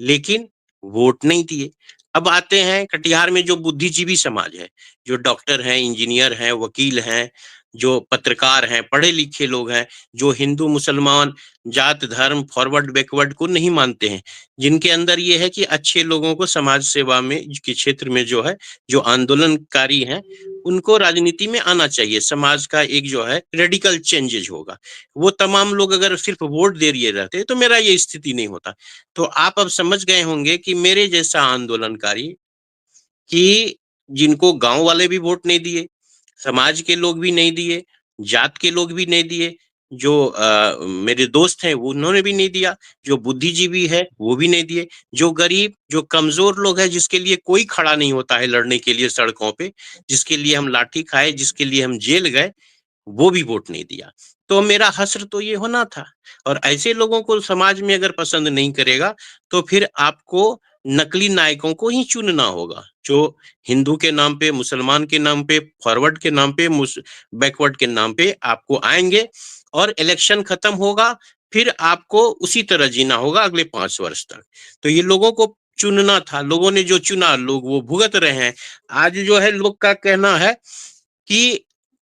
लेकिन वोट नहीं दिए। अब आते हैं कटिहार में जो बुद्धिजीवी समाज है, जो डॉक्टर हैं, इंजीनियर हैं, वकील हैं, जो पत्रकार हैं, पढ़े लिखे लोग हैं, जो हिंदू मुसलमान जात धर्म फॉरवर्ड बैकवर्ड को नहीं मानते हैं, जिनके अंदर ये है कि अच्छे लोगों को समाज सेवा में के क्षेत्र में जो है, जो आंदोलनकारी हैं, उनको राजनीति में आना चाहिए, समाज का एक जो है रेडिकल चेंजेज होगा। वो तमाम लोग अगर सिर्फ वोट दे रहे रहते तो मेरा ये स्थिति नहीं होता। तो आप अब समझ गए होंगे कि मेरे जैसा आंदोलनकारी, कि जिनको गांव वाले भी वोट नहीं दिए, समाज के लोग भी नहीं दिए, जात के लोग भी नहीं दिए, जो मेरे दोस्त हैं वो उन्होंने भी नहीं दिया, जो बुद्धिजीवी है वो भी नहीं दिए, जो गरीब, जो कमजोर लोग हैं, जिसके लिए कोई खड़ा नहीं होता है लड़ने के लिए सड़कों पे, जिसके लिए हम लाठी खाए, जिसके लिए हम जेल गए, वो भी वोट नहीं दिया। तो मेरा हश्र तो ये होना था। और ऐसे लोगों को समाज में अगर पसंद नहीं करेगा, तो फिर आपको नकली नायकों को ही चुनना होगा, जो हिंदू के नाम पे, मुसलमान के नाम पे, फॉरवर्ड के नाम पे, बैकवर्ड के नाम पे आपको आएंगे, और इलेक्शन खत्म होगा, फिर आपको उसी तरह जीना होगा अगले 5 वर्ष तक। तो ये लोगों को चुनना था, लोगों ने जो चुना, लोग वो भुगत रहे हैं। आज जो है लोग का कहना है कि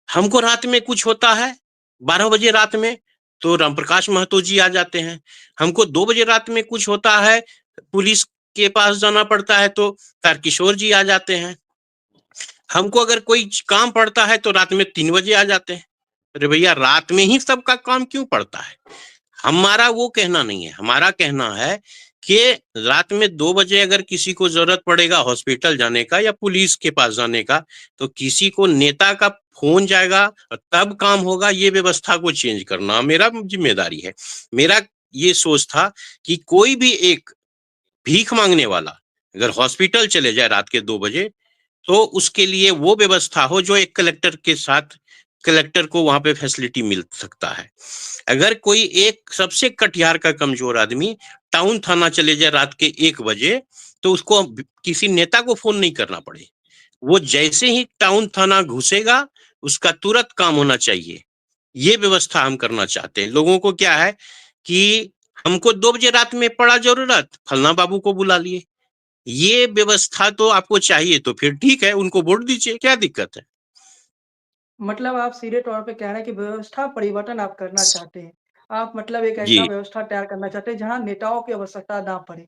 हमको रात में कुछ होता है, 12 बजे रात में, तो रामप्रकाश महतो जी आ जाते हैं। हमको 2 बजे रात में कुछ होता है, पुलिस के पास जाना पड़ता है, तो तारकिशोर जी आ जाते हैं। हमको अगर कोई काम पड़ता है तो रात में 3 बजे आ जाते हैं। अरे भैया, रात में ही सबका काम क्यों पड़ता है? हमारा वो कहना नहीं है, हमारा कहना है कि रात में 2 बजे अगर किसी को जरूरत पड़ेगा हॉस्पिटल जाने का या पुलिस के पास जाने का, तो किसी को नेता का फोन जाएगा और तब काम होगा। ये व्यवस्था को चेंज करना मेरा जिम्मेदारी है। मेरा ये सोच था कि कोई भी एक भीख मांगने वाला अगर हॉस्पिटल चले जाए रात के 2 बजे, तो उसके लिए वो व्यवस्था हो जो एक कलेक्टर के साथ, कलेक्टर को वहां पे फैसिलिटी मिल सकता है। अगर कोई एक सबसे कटिहार का कमजोर आदमी टाउन थाना चले जाए रात के 1 बजे, तो उसको किसी नेता को फोन नहीं करना पड़े, वो जैसे ही टाउन थाना घुसेगा उसका तुरंत काम होना चाहिए। ये व्यवस्था हम करना चाहते हैं। लोगों को क्या है कि हमको 2 बजे रात में पड़ा जरूरत, फलना बाबू को बुला लिए, ये व्यवस्था तो आपको चाहिए, तो फिर ठीक है, उनको वोट दीजिए, क्या दिक्कत है? मतलब आप सीधे तौर पे कह रहे हैं कि व्यवस्था परिवर्तन आप करना चाहते हैं। आप मतलब एक ऐसा जी, व्यवस्था तैयार करना चाहते हैं जहाँ नेताओं की आवश्यकता ना पड़े।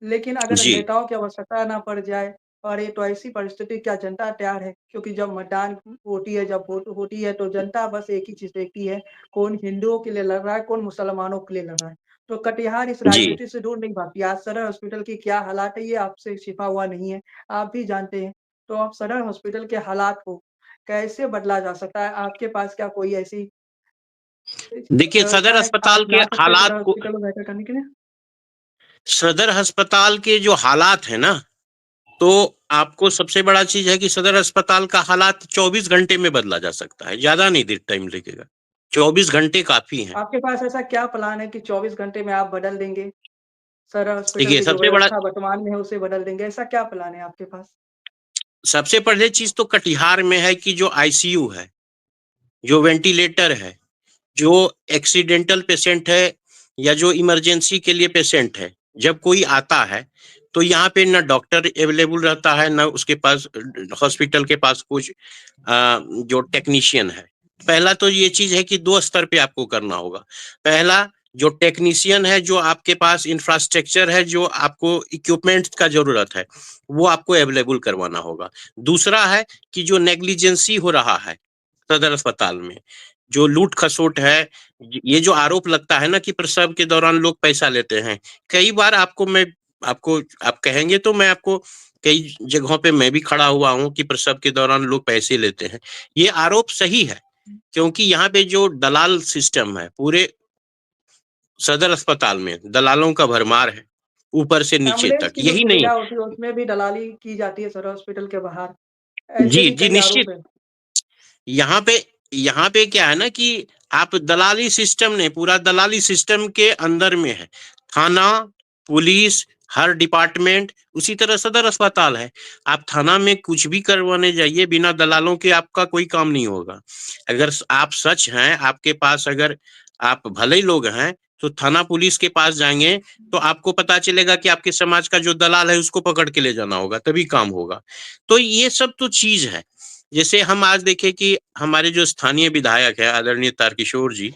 लेकिन अगर जी, नेताओं की आवश्यकता ना पड़ जाए और ये तो ऐसी परिस्थिति क्या जनता तैयार है? क्योंकि जब मतदान होती है, जब वोट होती है तो जनता बस एक ही चीज़ देखती है, कौन हिंदुओं के लिए लड़ रहा है, कौन मुसलमानों के लिए लड़ रहा है। तो कटिहार इस जी। राजनीति से दूर नहीं भागती। आज सदर हॉस्पिटल की क्या हालात है ये आपसे छिपा हुआ नहीं है, आप भी जानते हैं। तो आप सदर हॉस्पिटल के हालात को कैसे बदला जा सकता है? आपके पास क्या कोई ऐसी देखिए, व्यवस्था है, आप ला सकते हैं सदर हॉस्पिटल को बेहतर करने के लिए? सदर अस्पताल के जो हालात है ना, तो आपको सबसे बड़ा चीज है कि सदर अस्पताल का हालात 24 घंटे में बदला जा सकता है, ज्यादा नहीं देर टाइम लगेगा। 24 घंटे काफी हैं। आपके पास ऐसा क्या प्लान है कि 24 घंटे में आप बदल देंगे? सदर हॉस्पिटल देखिए, की जो व्यवस्था वर्तमान में है उसे बदल देंगे, ऐसा क्या प्लान है आपके पास? सबसे पहले चीज तो कटिहार में है कि जो आईसीयू है, जो वेंटिलेटर है, जो एक्सीडेंटल पेशेंट है या जो इमरजेंसी के लिए पेशेंट है, जब कोई आता है तो यहाँ पे ना डॉक्टर अवेलेबल रहता है, ना उसके पास हॉस्पिटल के पास कुछ जो टेक्नीशियन है। पहला तो ये चीज है कि दो स्तर पे आपको करना होगा। पहला, जो टेक्नीशियन है, जो आपके पास इंफ्रास्ट्रक्चर है, जो आपको इक्विपमेंट का जरूरत है, वो आपको अवेलेबल करवाना होगा। दूसरा है कि जो नेग्लिजेंसी हो रहा है सदर अस्पताल में, जो लूट खसोट है, ये जो आरोप लगता है ना कि प्रसव के दौरान लोग पैसा लेते हैं, कई बार आपको आप कहेंगे तो मैं आपको कई जगहों पे मैं भी खड़ा हुआ हूँ कि प्रसव के दौरान लोग पैसे लेते हैं। ये आरोप सही है, क्योंकि यहाँ पे जो दलाल सिस्टम है पूरे सदर अस्पताल में, दलालों का भरमार है, ऊपर से नीचे एम्बुलेंस तक। की जो यही नहीं, सुविधा होती है उसमें भी दलाली की जाती है सदर हॉस्पिटल के बाहर, ऐसे जी भी जी कई निश्चित। आरोप हैं। यहाँ पे यहाँ पे क्या है ना कि आप दलाली सिस्टम ने, पूरा दलाली सिस्टम के अंदर में है। थाना, पुलिस, हर डिपार्टमेंट, उसी तरह सदर अस्पताल है। आप थाना में कुछ भी करवाने जाइए, बिना दलालों के आपका कोई काम नहीं होगा। अगर आप सच हैं, आपके पास अगर आप भले लोग हैं, तो थाना पुलिस के पास जाएंगे तो आपको पता चलेगा कि आपके समाज का जो दलाल है उसको पकड़ के ले जाना होगा, तभी काम होगा। तो ये सब तो चीज है। जैसे हम आज देखें कि हमारे जो स्थानीय विधायक है आदरणीय तारकिशोर जी,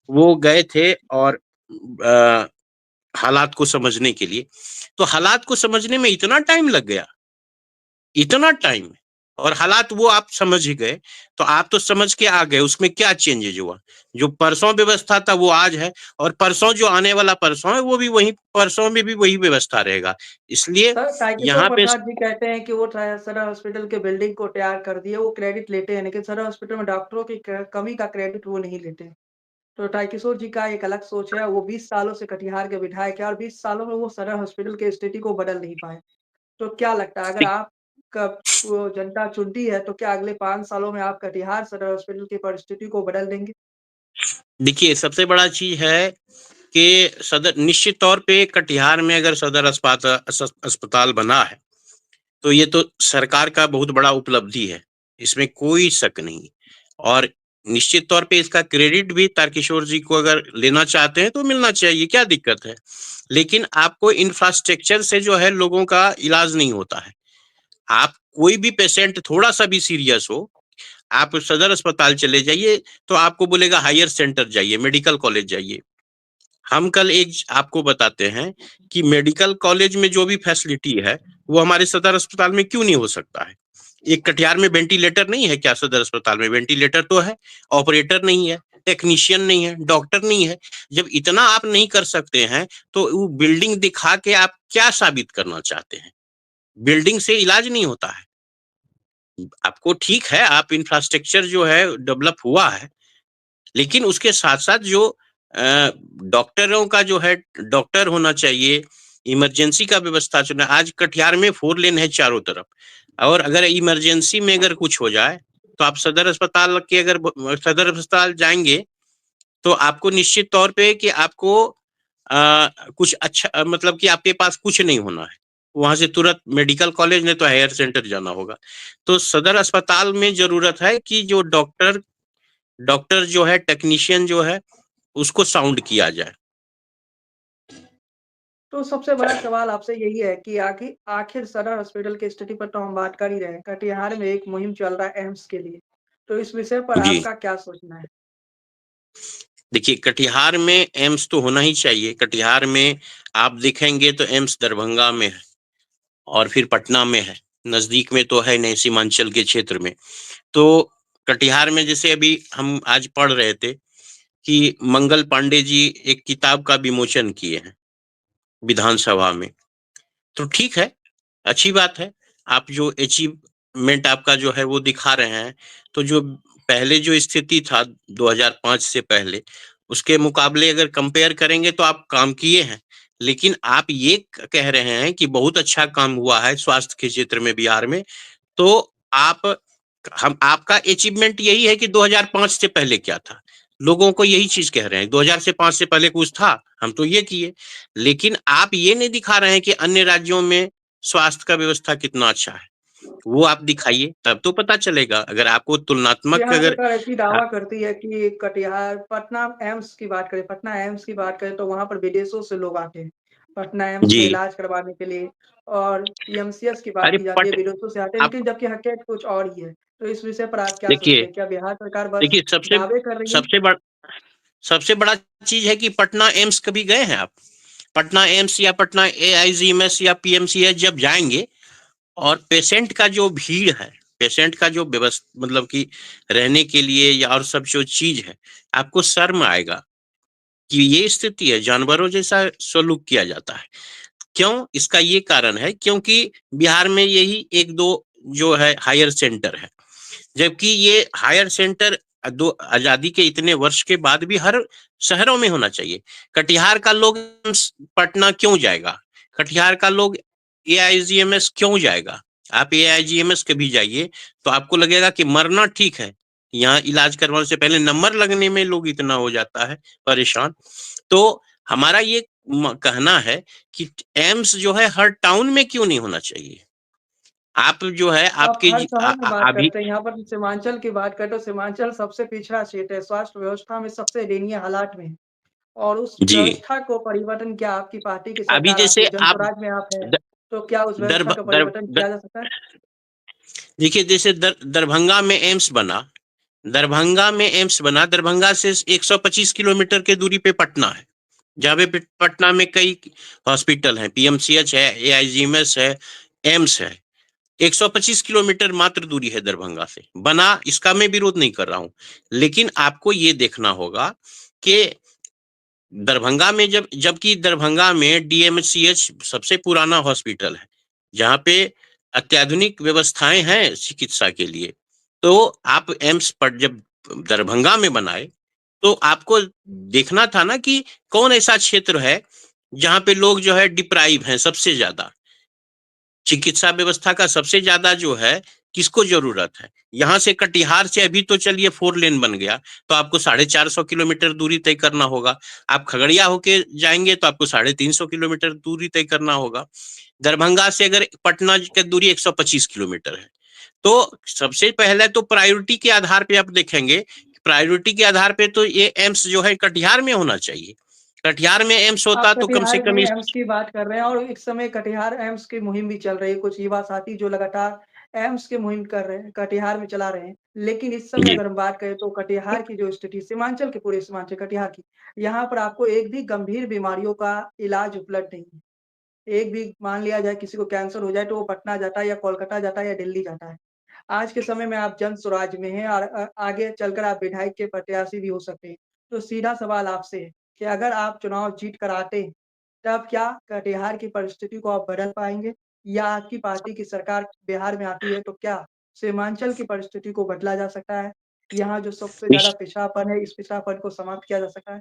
वो गए थे और अ, हालात को समझने के लिए। तो हालात को समझने में इतना टाइम लग गया, इतना टाइम, और हालात वो आप समझ ही गए। तो आप तो समझ के आ गए उसमें क्या चेंजेज हुआ। जो परसों व्यवस्था था वो आज है, और परसों जो आने वाला परसों है वो भी वही, परसों में भी वही व्यवस्था रहेगा। इसलिए सर, तारकिशोर यहाँ पे प्रसाद जी कहते हैं कि वो सदर हॉस्पिटल के बिल्डिंग को तैयार कर दिए, वो क्रेडिट लेते हैं, लेकिन सदर हॉस्पिटल में डॉक्टरों की कमी का क्रेडिट वो नहीं लेते। तो तारकिशोर जी का एक अलग सोच है, वो 20 सालों से कटिहार के विधायक हैं और 20 सालों में वो सदर हॉस्पिटल की स्थिति को बदल नहीं पाए। तो क्या लगता है अगर आपका वो जनता चुनती है, तो क्या अगले 5 सालों में आप कटिहार सदर हॉस्पिटल की परिस्थिति को बदल देंगे? देखिए, सबसे बड़ा चीज है कि सदर, निश्चित तौर पे कटिहार में अगर सदर अस्पताल बना है तो ये तो सरकार का बहुत बड़ा उपलब्धि है, इसमें कोई शक नहीं। और निश्चित तौर पे इसका क्रेडिट भी तारकिशोर जी को अगर लेना चाहते हैं तो मिलना चाहिए, क्या दिक्कत है। लेकिन आपको इंफ्रास्ट्रक्चर से जो है लोगों का इलाज नहीं होता है। आप कोई भी पेशेंट थोड़ा सा भी सीरियस हो, आप सदर अस्पताल चले जाइए, तो आपको बोलेगा हायर सेंटर जाइए, मेडिकल कॉलेज जाइए। हम कल एक आपको बताते हैं कि मेडिकल कॉलेज में जो भी फैसिलिटी है वो हमारे सदर अस्पताल में क्यों नहीं हो सकता है। एक कटिहार में वेंटिलेटर नहीं है क्या? सदर अस्पताल में वेंटिलेटर तो है, ऑपरेटर नहीं है, टेक्नीशियन नहीं है, डॉक्टर नहीं है। जब इतना आप नहीं कर सकते हैं तो वो बिल्डिंग दिखा के आप क्या साबित करना चाहते हैं? बिल्डिंग से इलाज नहीं होता है। आपको ठीक है, आप इंफ्रास्ट्रक्चर जो है डेवलप हुआ है, लेकिन उसके साथ-साथ जो डॉक्टरों का जो है, डॉक्टर होना चाहिए, इमरजेंसी का व्यवस्था चुना। आज कटिहार में 4 लेन है चारों तरफ, और अगर इमरजेंसी में अगर कुछ हो जाए, तो आप सदर अस्पताल जाएँगे, तो आपको निश्चित तौर पे कि आपको कुछ अच्छा मतलब कि आपके पास कुछ नहीं होना है। वहाँ से तुरंत मेडिकल कॉलेज नहीं तो हायर सेंटर जाना होगा। तो सदर अस्पताल में ज़रूरत है कि जो डॉक्टर डॉक्टर जो है, टेक्नीशियन जो है, उसको साउंड किया जाए। तो सबसे बड़ा सवाल आपसे यही है कि आखिर सदर हॉस्पिटल की स्थिति पर तो हम बात कर ही रहे हैं। कटिहार में एक मुहिम चल रहा है एम्स के लिए। तो इस विषय पर जी। आपका क्या सोचना है? देखिए, कटिहार में एम्स तो होना ही चाहिए। कटिहार में आप देखेंगे तो एम्स दरभंगा में है और फिर पटना में है। नज़दीक में तो है नहीं, सीमांचल के क्षेत्र में। तो कटिहार में जैसे अभी हम आज पढ़ रहे थे कि मंगल पांडे जी एक किताब का विमोचन किए हैं विधानसभा में। तो ठीक है, अच्छी बात है। आप जो अचीवमेंट आपका जो है वो दिखा रहे हैं। तो जो पहले जो स्थिति था 2005 से पहले, उसके मुकाबले अगर कंपेयर करेंगे तो आप काम किए हैं। लेकिन आप ये कह रहे हैं कि बहुत अच्छा काम हुआ है स्वास्थ्य के क्षेत्र में बिहार में। तो आप हम आपका अचीवमेंट यही है कि 2005 से पहले क्या था? लोगों को यही चीज़ कह रहे हैं, 2000 से 5 से पहले कुछ था, हम तो ये किए। लेकिन आप ये नहीं दिखा रहे हैं कि अन्य राज्यों में स्वास्थ्य का व्यवस्था कितना अच्छा है। वो आप दिखाइए, तब तो पता चलेगा। अगर आपको तुलनात्मक यहाँ अगर सरकार ऐसी अ, दावा करती है कि कटिहार पटना एम्स की बात करें तो वहाँ पर विदेशों से लोग आते हैं। पटना एम्स में जी, इलाज करवाने के लिए और पीएमसीएच की बात अरे की जाती है, पट विदेशों से आते हैं, आप लेकिन जबकि हकीकत कुछ और ही है। तो इस विषय पर आप क्या सोचते देखिए हैं? क्या बिहार सरकार बस देखिए सबसे दावे कर रही है? सबसे बड़ा सबसे बड़ा चीज़ है कि पटना एम्स कभी गए हैं आप? पटना एम्स या पटना एआईजीएमएस या पीएमसीएच जब जाएँगे और पेशेंट का जो भीड़ है, पेशेंट का जो मतलब कि रहने के लिए या और सब जो चीज है, आपको शर्म आएगा कि ये स्थिति है, जानवरों जैसा सलूक किया जाता है। क्यों? इसका ये कारण है क्योंकि बिहार में यही एक दो जो है हायर सेंटर है। जबकि ये हायर सेंटर दो आजादी के इतने वर्ष के बाद भी हर शहरों में होना चाहिए। कटिहार का लोग पटना क्यों जाएगा? कटिहार का लोग एआईजीएमएस क्यों जाएगा? आप एआईजीएमएस कभी जाइए तो आपको लगेगा कि मरना ठीक है, यहाँ इलाज करवाने से पहले नंबर लगने में लोग इतना हो जाता है परेशान। तो हमारा ये कहना है कि एम्स जो है हर टाउन में क्यों नहीं होना चाहिए? आप जो है आप आपके हर शहर में बात अभी करते हैं, यहाँ पर सीमांचल की बात करें तो सीमांचल सबसे पिछड़ा क्षेत्र है, स्वास्थ्य व्यवस्था में सबसे दयनीय हालात में है। और उस जी, व्यवस्था को परिवर्तन क्या आपकी पार्टी की अभी सरकार आती जैसे है, आप जनस्वराज में आप हैं, द, तो क्या उस व्यवस्था दर, का दर, परिवर्तन दर, किया जा सकता है? देखिए जैसे दरभंगा में एम्स बना। दरभंगा में एम्स बना, दरभंगा से 125 किलोमीटर के दूरी पे पटना है। जहाँ पे पटना में कई हॉस्पिटल हैं, पीएमसीएच है, एआईजीएमएस है, एम्स है। 125 किलोमीटर मात्र दूरी है दरभंगा से। बना, इसका मैं विरोध नहीं कर रहा हूँ। लेकिन आपको ये देखना होगा कि दरभंगा में जबकि दरभंगा में डीएमसीएच सबसे पुराना हॉस्पिटल है, जहाँ पे अत्याधुनिक व्यवस्थाएं हैं चिकित्सा के लिए। तो आप एम्स पर जब दरभंगा में बनाए तो आपको देखना था ना कि कौन ऐसा क्षेत्र है जहाँ पे लोग जो है डिप्राइव हैं सबसे ज्यादा। चिकित्सा व्यवस्था का सबसे ज्यादा जो है किसको जरूरत है? यहाँ से कटिहार से अभी तो चलिए 4 लेन बन गया, तो आपको 450 किलोमीटर दूरी तय करना होगा। आप खगड़िया होके जाएंगे तो आपको 350 किलोमीटर दूरी तय करना होगा। दरभंगा से अगर पटना की दूरी 125 किलोमीटर है। तो सबसे पहले तो प्रायोरिटी के आधार पे आप देखेंगे, प्रायोरिटी के आधार पे तो ये एम्स जो है कटिहार में होना चाहिए। कटिहार में एम्स आप होता तो कम से कटिहार में कम इस एम्स की बात कर रहे हैं और इस समय कटिहार एम्स की मुहिम भी चल रही है। कुछ युवा साथी जो लगातार एम्स की मुहिम कर रहे हैं, कटिहार में चला रहे हैं। लेकिन इस समय जी, अगर हम बात करें तो कटिहार की जो स्थिति सीमांचल के पूरे सीमांचल कटिहार की, यहाँ पर आपको एक भी गंभीर बीमारियों का इलाज उपलब्ध नहीं है। एक भी मान लिया जाए किसी को कैंसर हो जाए तो वो पटना जाता है या कोलकाता जाता है या दिल्ली जाता है। आज के समय में आप जन स्वराज में हैं और आगे चलकर आप विधायक के प्रत्याशी भी हो सकते हैं। तो सीधा सवाल आपसे है कि अगर आप चुनाव जीत कर आते हैं, तब क्या कटिहार की परिस्थिति को आप बदल पाएँगे? या आपकी पार्टी की सरकार बिहार में आती है तो क्या सीमांचल की परिस्थिति को बदला जा सकता है? यहाँ जो सबसे ज़्यादा निश्चित। पिछड़ापन है, इस पिछड़ापन को समाप्त किया जा सकता है?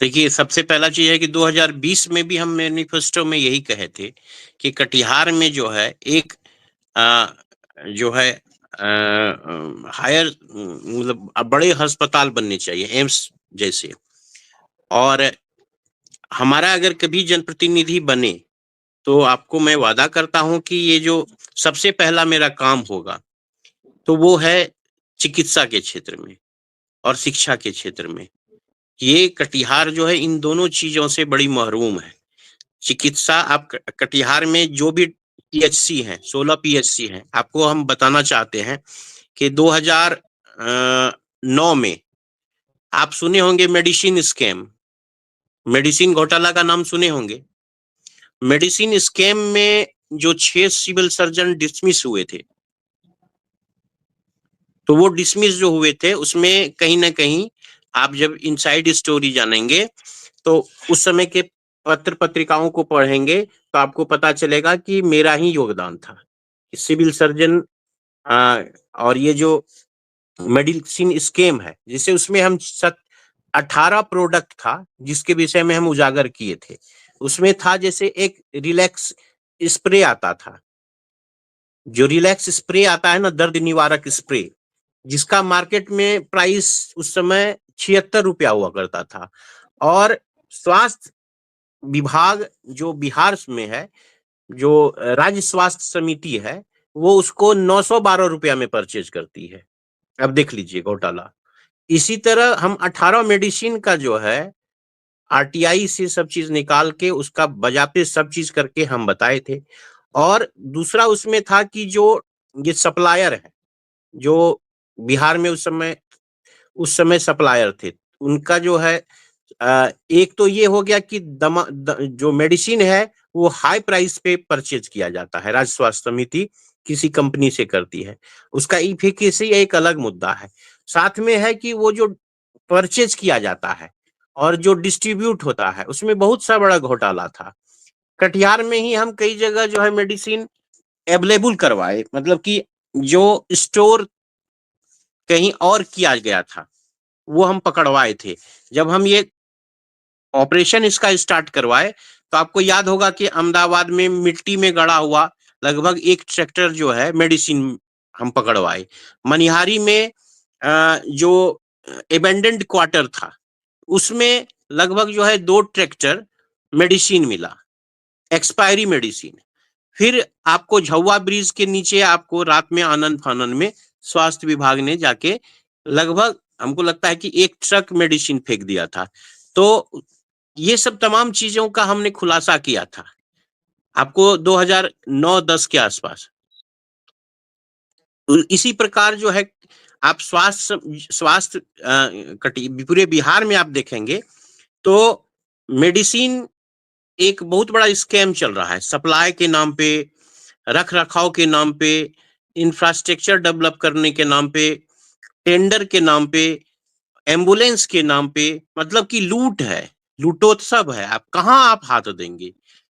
देखिए, सबसे पहला चीज़ है कि 2020 में भी हम मैनिफेस्टो में यही कहे थे कि कटिहार में जो है एक अ, जो है हायर मतलब बड़े अस्पताल बनने चाहिए एम्स जैसे। और हमारा अगर कभी जनप्रतिनिधि बने तो आपको मैं वादा करता हूँ कि ये जो सबसे पहला मेरा काम होगा तो वो है चिकित्सा के क्षेत्र में और शिक्षा के क्षेत्र में। ये कटिहार जो है इन दोनों चीज़ों से बड़ी महरूम है। चिकित्सा आप कटिहार में जो भी पीएचसी हैं, 16 पीएचसी हैं, आपको हम बताना चाहते हैं कि 2009 में आप सुने होंगे मेडिसिन स्कैम, मेडिसिन घोटाला का नाम सुने होंगे। मेडिसिन स्कैम में जो 6 सिविल सर्जन डिसमिस हुए थे, तो वो डिसमिस जो हुए थे उसमें कहीं ना कहीं आप जब इनसाइड स्टोरी जानेंगे तो उस समय के पत्र पत्रिकाओं को पढ़ेंगे तो आपको पता चलेगा कि मेरा ही योगदान था। सिविल सर्जन और ये जो मेडिसिन स्कीम है, जिसे उसमें हम 18 प्रोडक्ट था जिसके विषय में हम उजागर किए थे। उसमें था जैसे एक रिलैक्स स्प्रे आता था, जो रिलैक्स स्प्रे आता है ना, दर्द निवारक स्प्रे, जिसका मार्केट में प्राइस उस समय 76 रुपया हुआ करता था, और स्वास्थ्य विभाग जो बिहार में है, जो राज्य स्वास्थ्य समिति है, वो उसको 912 रुपया में परचेज करती है। अब देख लीजिए घोटाला। इसी तरह हम 18 मेडिसिन का जो है आरटीआई से सब चीज निकाल के उसका बजाते सब चीज करके हम बताए थे। और दूसरा उसमें था कि जो ये सप्लायर है, जो बिहार में उस समय सप्लायर थे, उनका जो है एक तो ये हो गया कि जो मेडिसिन है वो हाई प्राइस पे परचेज किया जाता है, राज्य स्वास्थ्य समिति किसी कंपनी से करती है, उसका इफिकेसी एक अलग मुद्दा है। साथ में है कि वो जो परचेज किया जाता है और जो डिस्ट्रीब्यूट होता है उसमें बहुत सा बड़ा घोटाला था। कटिहार में ही हम कई जगह जो है मेडिसिन अवेलेबल करवाए, मतलब कि जो स्टोर कहीं और किया गया था वो हम पकड़वाए थे। जब हम ये ऑपरेशन इसका स्टार्ट करवाए तो आपको याद होगा कि अहमदाबाद में मिट्टी में गड़ा हुआ लगभग 1 ट्रैक्टर जो है मेडिसिन हम पकड़वाए। मनिहारी में जो एबेंडेंट क्वार्टर था उसमें लगभग जो है 2 ट्रैक्टर मेडिसिन मिला, एक्सपायरी मेडिसिन। फिर आपको झौवा ब्रिज के नीचे आपको रात में आनंद फानन में स्वास्थ्य विभाग ने जाके लगभग हमको लगता है कि 1 ट्रक मेडिसिन फेंक दिया था। तो ये सब तमाम चीजों का हमने खुलासा किया था आपको 2009-10 के आसपास। इसी प्रकार जो है आप स्वास्थ्य पूरे बिहार में आप देखेंगे तो मेडिसिन एक बहुत बड़ा स्कैम चल रहा है, सप्लाई के नाम पे, रख रखाव के नाम पे, इंफ्रास्ट्रक्चर डेवलप करने के नाम पे, टेंडर के नाम पे, एम्बुलेंस के नाम पे, मतलब कि लूट है, लूटोत्सव है। आप कहाँ आप हाथ देंगे?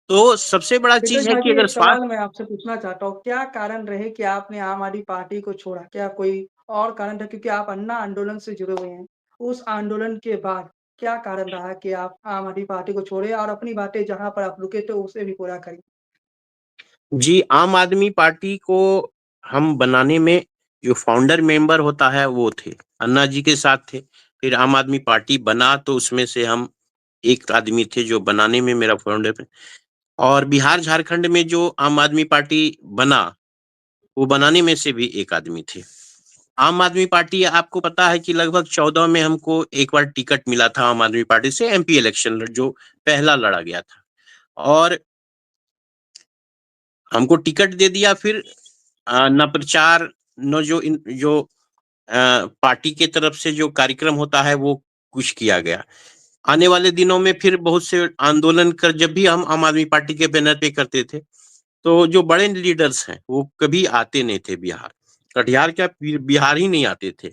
तो सबसे बड़ा फिरोज चीज है झा कि जी, अगर एक सवाल स्वास्थ्य मैं आपसे पूछना चाहता हूँ, क्या कारण रहे कि आपने आम आदमी पार्टी को छोड़ा? क्या कोई और कारण था? क्योंकि आप अन्ना आंदोलन से जुड़े हुए हैं। उस आंदोलन के बाद क्या कारण रहा कि आप आम आदमी पार्टी को छोड़े और अपनी बातें जहाँ पर आप रुके थे उसे भी पूरा करें? जी, आम आदमी पार्टी को हम बनाने में जो फाउंडर मेंबर होता है वो थे, अन्ना जी के साथ थे। फिर आम आदमी पार्टी बना तो उसमें से हम एक आदमी थे जो बनाने में मेरा फाउंडर। और बिहार झारखंड में जो आम आदमी पार्टी बना वो बनाने में से भी एक आदमी थे। आम आदमी पार्टी आपको पता है कि लगभग 14 में हमको एक बार टिकट मिला था आम आदमी पार्टी से, एमपी इलेक्शन जो पहला लड़ा गया था, और हमको टिकट दे दिया। फिर न प्रचार न जो पार्टी के तरफ से जो कार्यक्रम होता है वो कुछ किया गया। आने वाले दिनों में फिर बहुत से आंदोलन कर जब भी हम आम आदमी पार्टी के बैनर पे करते थे तो जो बड़े लीडर्स हैं वो कभी आते नहीं थे बिहार, कटिहार क्या बिहार ही नहीं आते थे।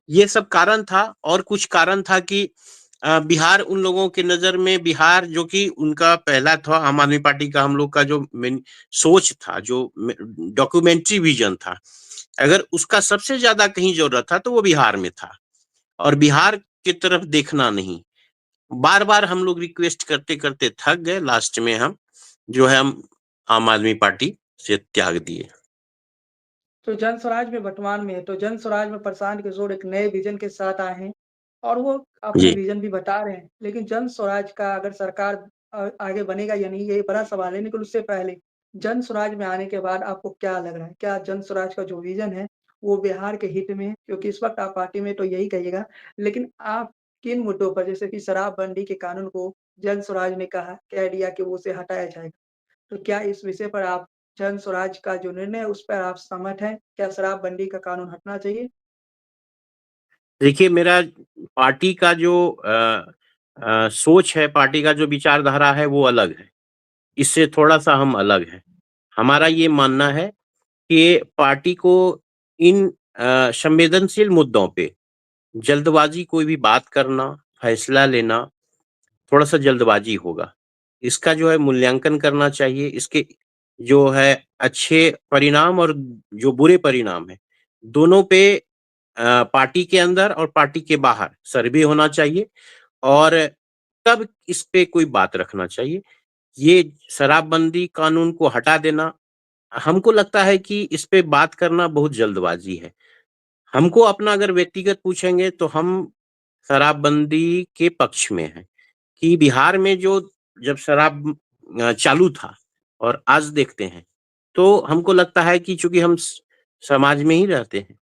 ये सब कारण था। और कुछ कारण था कि बिहार उन लोगों के नजर में, बिहार जो कि उनका पहला था आम आदमी पार्टी का, हम लोग का जो सोच था, जो डॉक्यूमेंट्री विजन था, अगर उसका सबसे ज्यादा कहीं जरूरत था तो वो बिहार में था, और बिहार की तरफ देखना नहीं। बार बार हम लोग रिक्वेस्ट करते करते थक गए, लास्ट में हम जो है हम आम आदमी पार्टी से त्याग दिए। तो जन स्वराज में वर्तमान में है, तो जन स्वराज में प्रशांत किशोर एक नए विज़न के साथ आए हैं और वो अपने जी। विज़न भी बता रहे हैं। लेकिन जन स्वराज का अगर सरकार आगे बनेगा या नहीं, ये बड़ा सवाल है। लेकिन उससे पहले जन स्वराज में आने के बाद आपको क्या लग रहा है? क्या जन स्वराज का जो विज़न है, वो बिहार के हित में है? क्योंकि इस वक़्त आप पार्टी में तो यही कहिएगा, लेकिन आप किन मुद्दों पर जैसे कि शराबबंदी के कानून को जन स्वराज ने कह दिया कि वो उसे हटाया जाएगा। तो क्या इस विषय पर आप जन स्वराज का जो निर्णय है, उस पर आप सहमत हैं? क्या शराबबंदी का कानून हटना चाहिए? देखिए, मेरा पार्टी का जो सोच है, पार्टी का जो विचारधारा है वो अलग है। इससे थोड़ा-सा हम अलग हैं। हमारा ये मानना है कि पार्टी को इन संवेदनशील मुद्दों पे जल्दबाज़ी कोई भी बात करना, फैसला लेना, थोड़ा-सा जल्दबाज़ी होगा। इसका जो है मूल्यांकन करना चाहिए, इसके जो है अच्छे परिणाम और जो बुरे परिणाम हैं, दोनों पे पार्टी के अंदर और पार्टी के बाहर सर्वे होना चाहिए और तब इस पे कोई बात रखना चाहिए। ये शराबबंदी कानून को हटा देना, हमको लगता है कि इस पे बात करना बहुत जल्दबाज़ी है। हमको अपना अगर व्यक्तिगत पूछेंगे तो हम शराबबंदी के पक्ष में हैं, कि बिहार में जो जब शराब चालू था और आज देखते हैं, तो हमको लगता है कि चूँकि हम समाज में ही रहते हैं,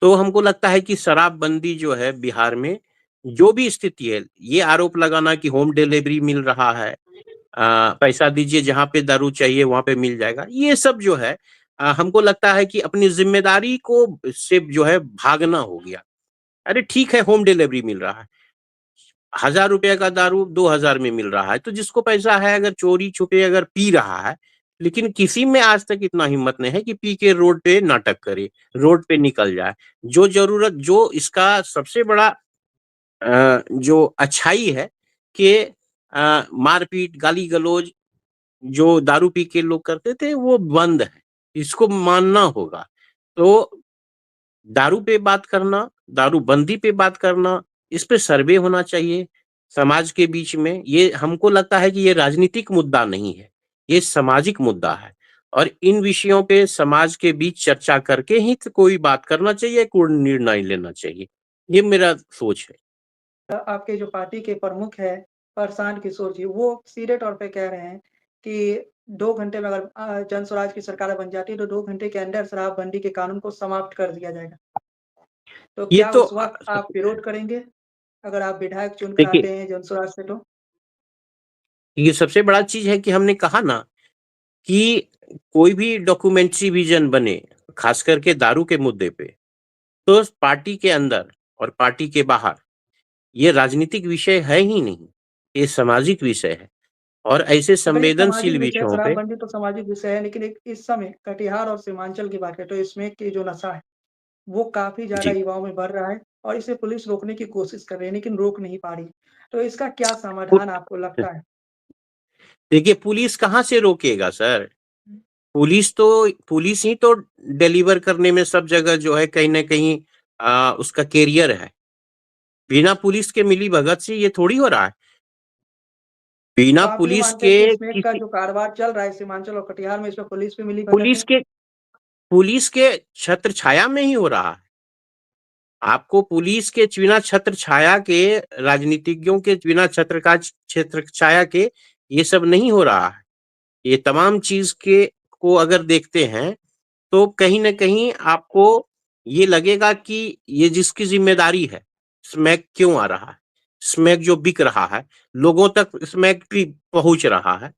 तो हमको लगता है कि शराबबंदी जो है बिहार में जो भी स्थिति है, ये आरोप लगाना कि होम डिलीवरी मिल रहा है, पैसा दीजिए जहाँ पे दारू चाहिए वहाँ पे मिल जाएगा। ये सब जो है हमको लगता है कि अपनी ज़िम्मेदारी को से जो है भागना हो गया। अरे ठीक है होम डिलीवरी मिल रहा है, ₹1000 का दारू 2000 में मिल रहा है, तो जिसको पैसा है अगर चोरी-छुपे अगर पी रहा है, लेकिन किसी में आज तक इतना हिम्मत नहीं है कि पी के रोड पे नाटक करे, रोड पे निकल जाए। जो इसका सबसे बड़ा जो अच्छाई है कि मारपीट, गाली-गलौज जो दारू पी के लोग करते थे वो बंद है, इसको मानना होगा। तो दारू पे बात करना, दारूबंदी पे बात करना, इस पे सर्वे होना चाहिए समाज के बीच में। ये हमको लगता है कि ये राजनीतिक मुद्दा नहीं है, ये सामाजिक मुद्दा है और इन विषयों पे समाज के बीच चर्चा करके ही तो कोई बात करना चाहिए, कोई निर्णय लेना चाहिए। ये मेरा सोच है। आपके जो पार्टी के प्रमुख हैं, प्रशांत किशोर जी, वो सीधे तौर पे कह रहे हैं कि 2 घंटे में अगर जन स्वराज की सरकार बन जाती है, तो 2 घंटे के अंदर शराबबंदी के कानून को समाप्त कर दिया जाएगा। तो ये क्या तो उस वक़्त आप विरोध करेंगे, अगर आप विधायक चुनकर देखिए, आते हैं जन स्वराज से तो? ये सबसे बड़ा चीज़ है कि हमने कहा ना कि कोई भी डॉक्यूमेंट्री विज़न बने, खास करके दारू के मुद्दे पे, तो पार्टी के अंदर और पार्टी के बाहर ये राजनीतिक विषय है ही नहीं, ये सामाजिक विषय है और ऐसे अगर ये सामाजिक संवेदनशील विषय विषयों पे शराबबंदी तो सामाजिक विषय है, लेकिन एक इस समय कटिहार और सीमांचल की बात करें, तो इसमें की जो नशा है, वो काफ़ी ज़्यादा जी, युवाओं में बढ़ रहा है और इसे पुलिस रोकने की कोशिश कर रही है, लेकिन रोक नहीं पा रही। तो इसका क्या पु समाधान आपको लगता है? देखिए पुलिस कहाँ से रोकेगा सर? पुलिस ही तो डिलीवर करने में सब जगह जो है कहीं न कहीं उसका कैरियर है। बिना पुलिस के मिलीभगत से ये थोड़ी हो रहा है। बिना तो आप ये पुलिस मानते हैं के कि स्मेक का किसी जो कारोबार चल रहा है सीमांचल और कटिहार में, इसमें पुलिस भी मिलीभगत पुलिस है? के पुलिस के छत्र छाया में ही हो रहा है। आपको पुलिस के बिना छत्र छाया के, राजनीतिज्ञों के बिना छत्र छाया के ये सब नहीं हो रहा है। ये तमाम चीज़ के को अगर देखते हैं, तो कहीं न कहीं आपको ये लगेगा कि ये जिसकी ज़िम्मेदारी है, स्मैक क्यों आ रहा है? स्मैक जो बिक रहा है, लोगों तक स्मैक भी पहुँच रहा है।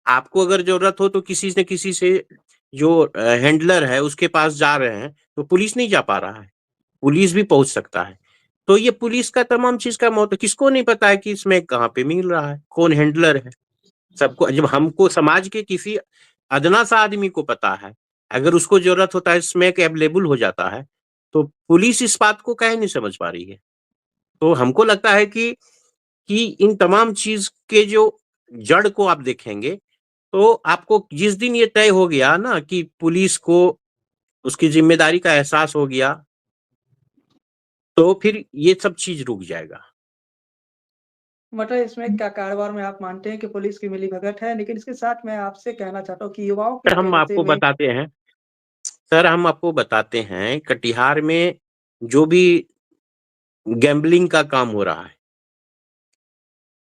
आपको अगर ज़रूरत हो तो किसी न किसी से जो हैंडलर है उसके पास जा रहे हैं, तो पुलिस नहीं जा पा रहा है। पुलिस भी पहुँच सकता है। तो ये पुलिस का तमाम चीज़ का महत्व किसको नहीं पता है कि इसमें कहाँ पे मिल रहा है, कौन हैंडलर है। सबको जब हमको समाज के किसी अदना-सा आदमी को पता है, अगर उसको ज़रूरत होता है स्मैक अवेलेबल हो जाता है, तो पुलिस इस बात को काहे नहीं समझ पा रही है। तो हमको लगता है कि इन तमाम चीज़ के जो जड़ को आप देखेंगे, तो आपको जिस दिन ये तय हो गया ना कि पुलिस को उसकी ज़िम्मेदारी का एहसास हो गया, तो फिर ये सब चीज़ रुक जाएगा। मतलब इसमें क्या कारोबार में आप मानते हैं कि पुलिस की मिलीभगत है, लेकिन इसके साथ मैं आपसे कहना चाहता हूँ कि युवाओं की सर हम जेनज़ी आपको में बताते हैं सर हम आपको बताते हैं कटिहार में जो भी गैम्बलिंग का काम हो रहा है,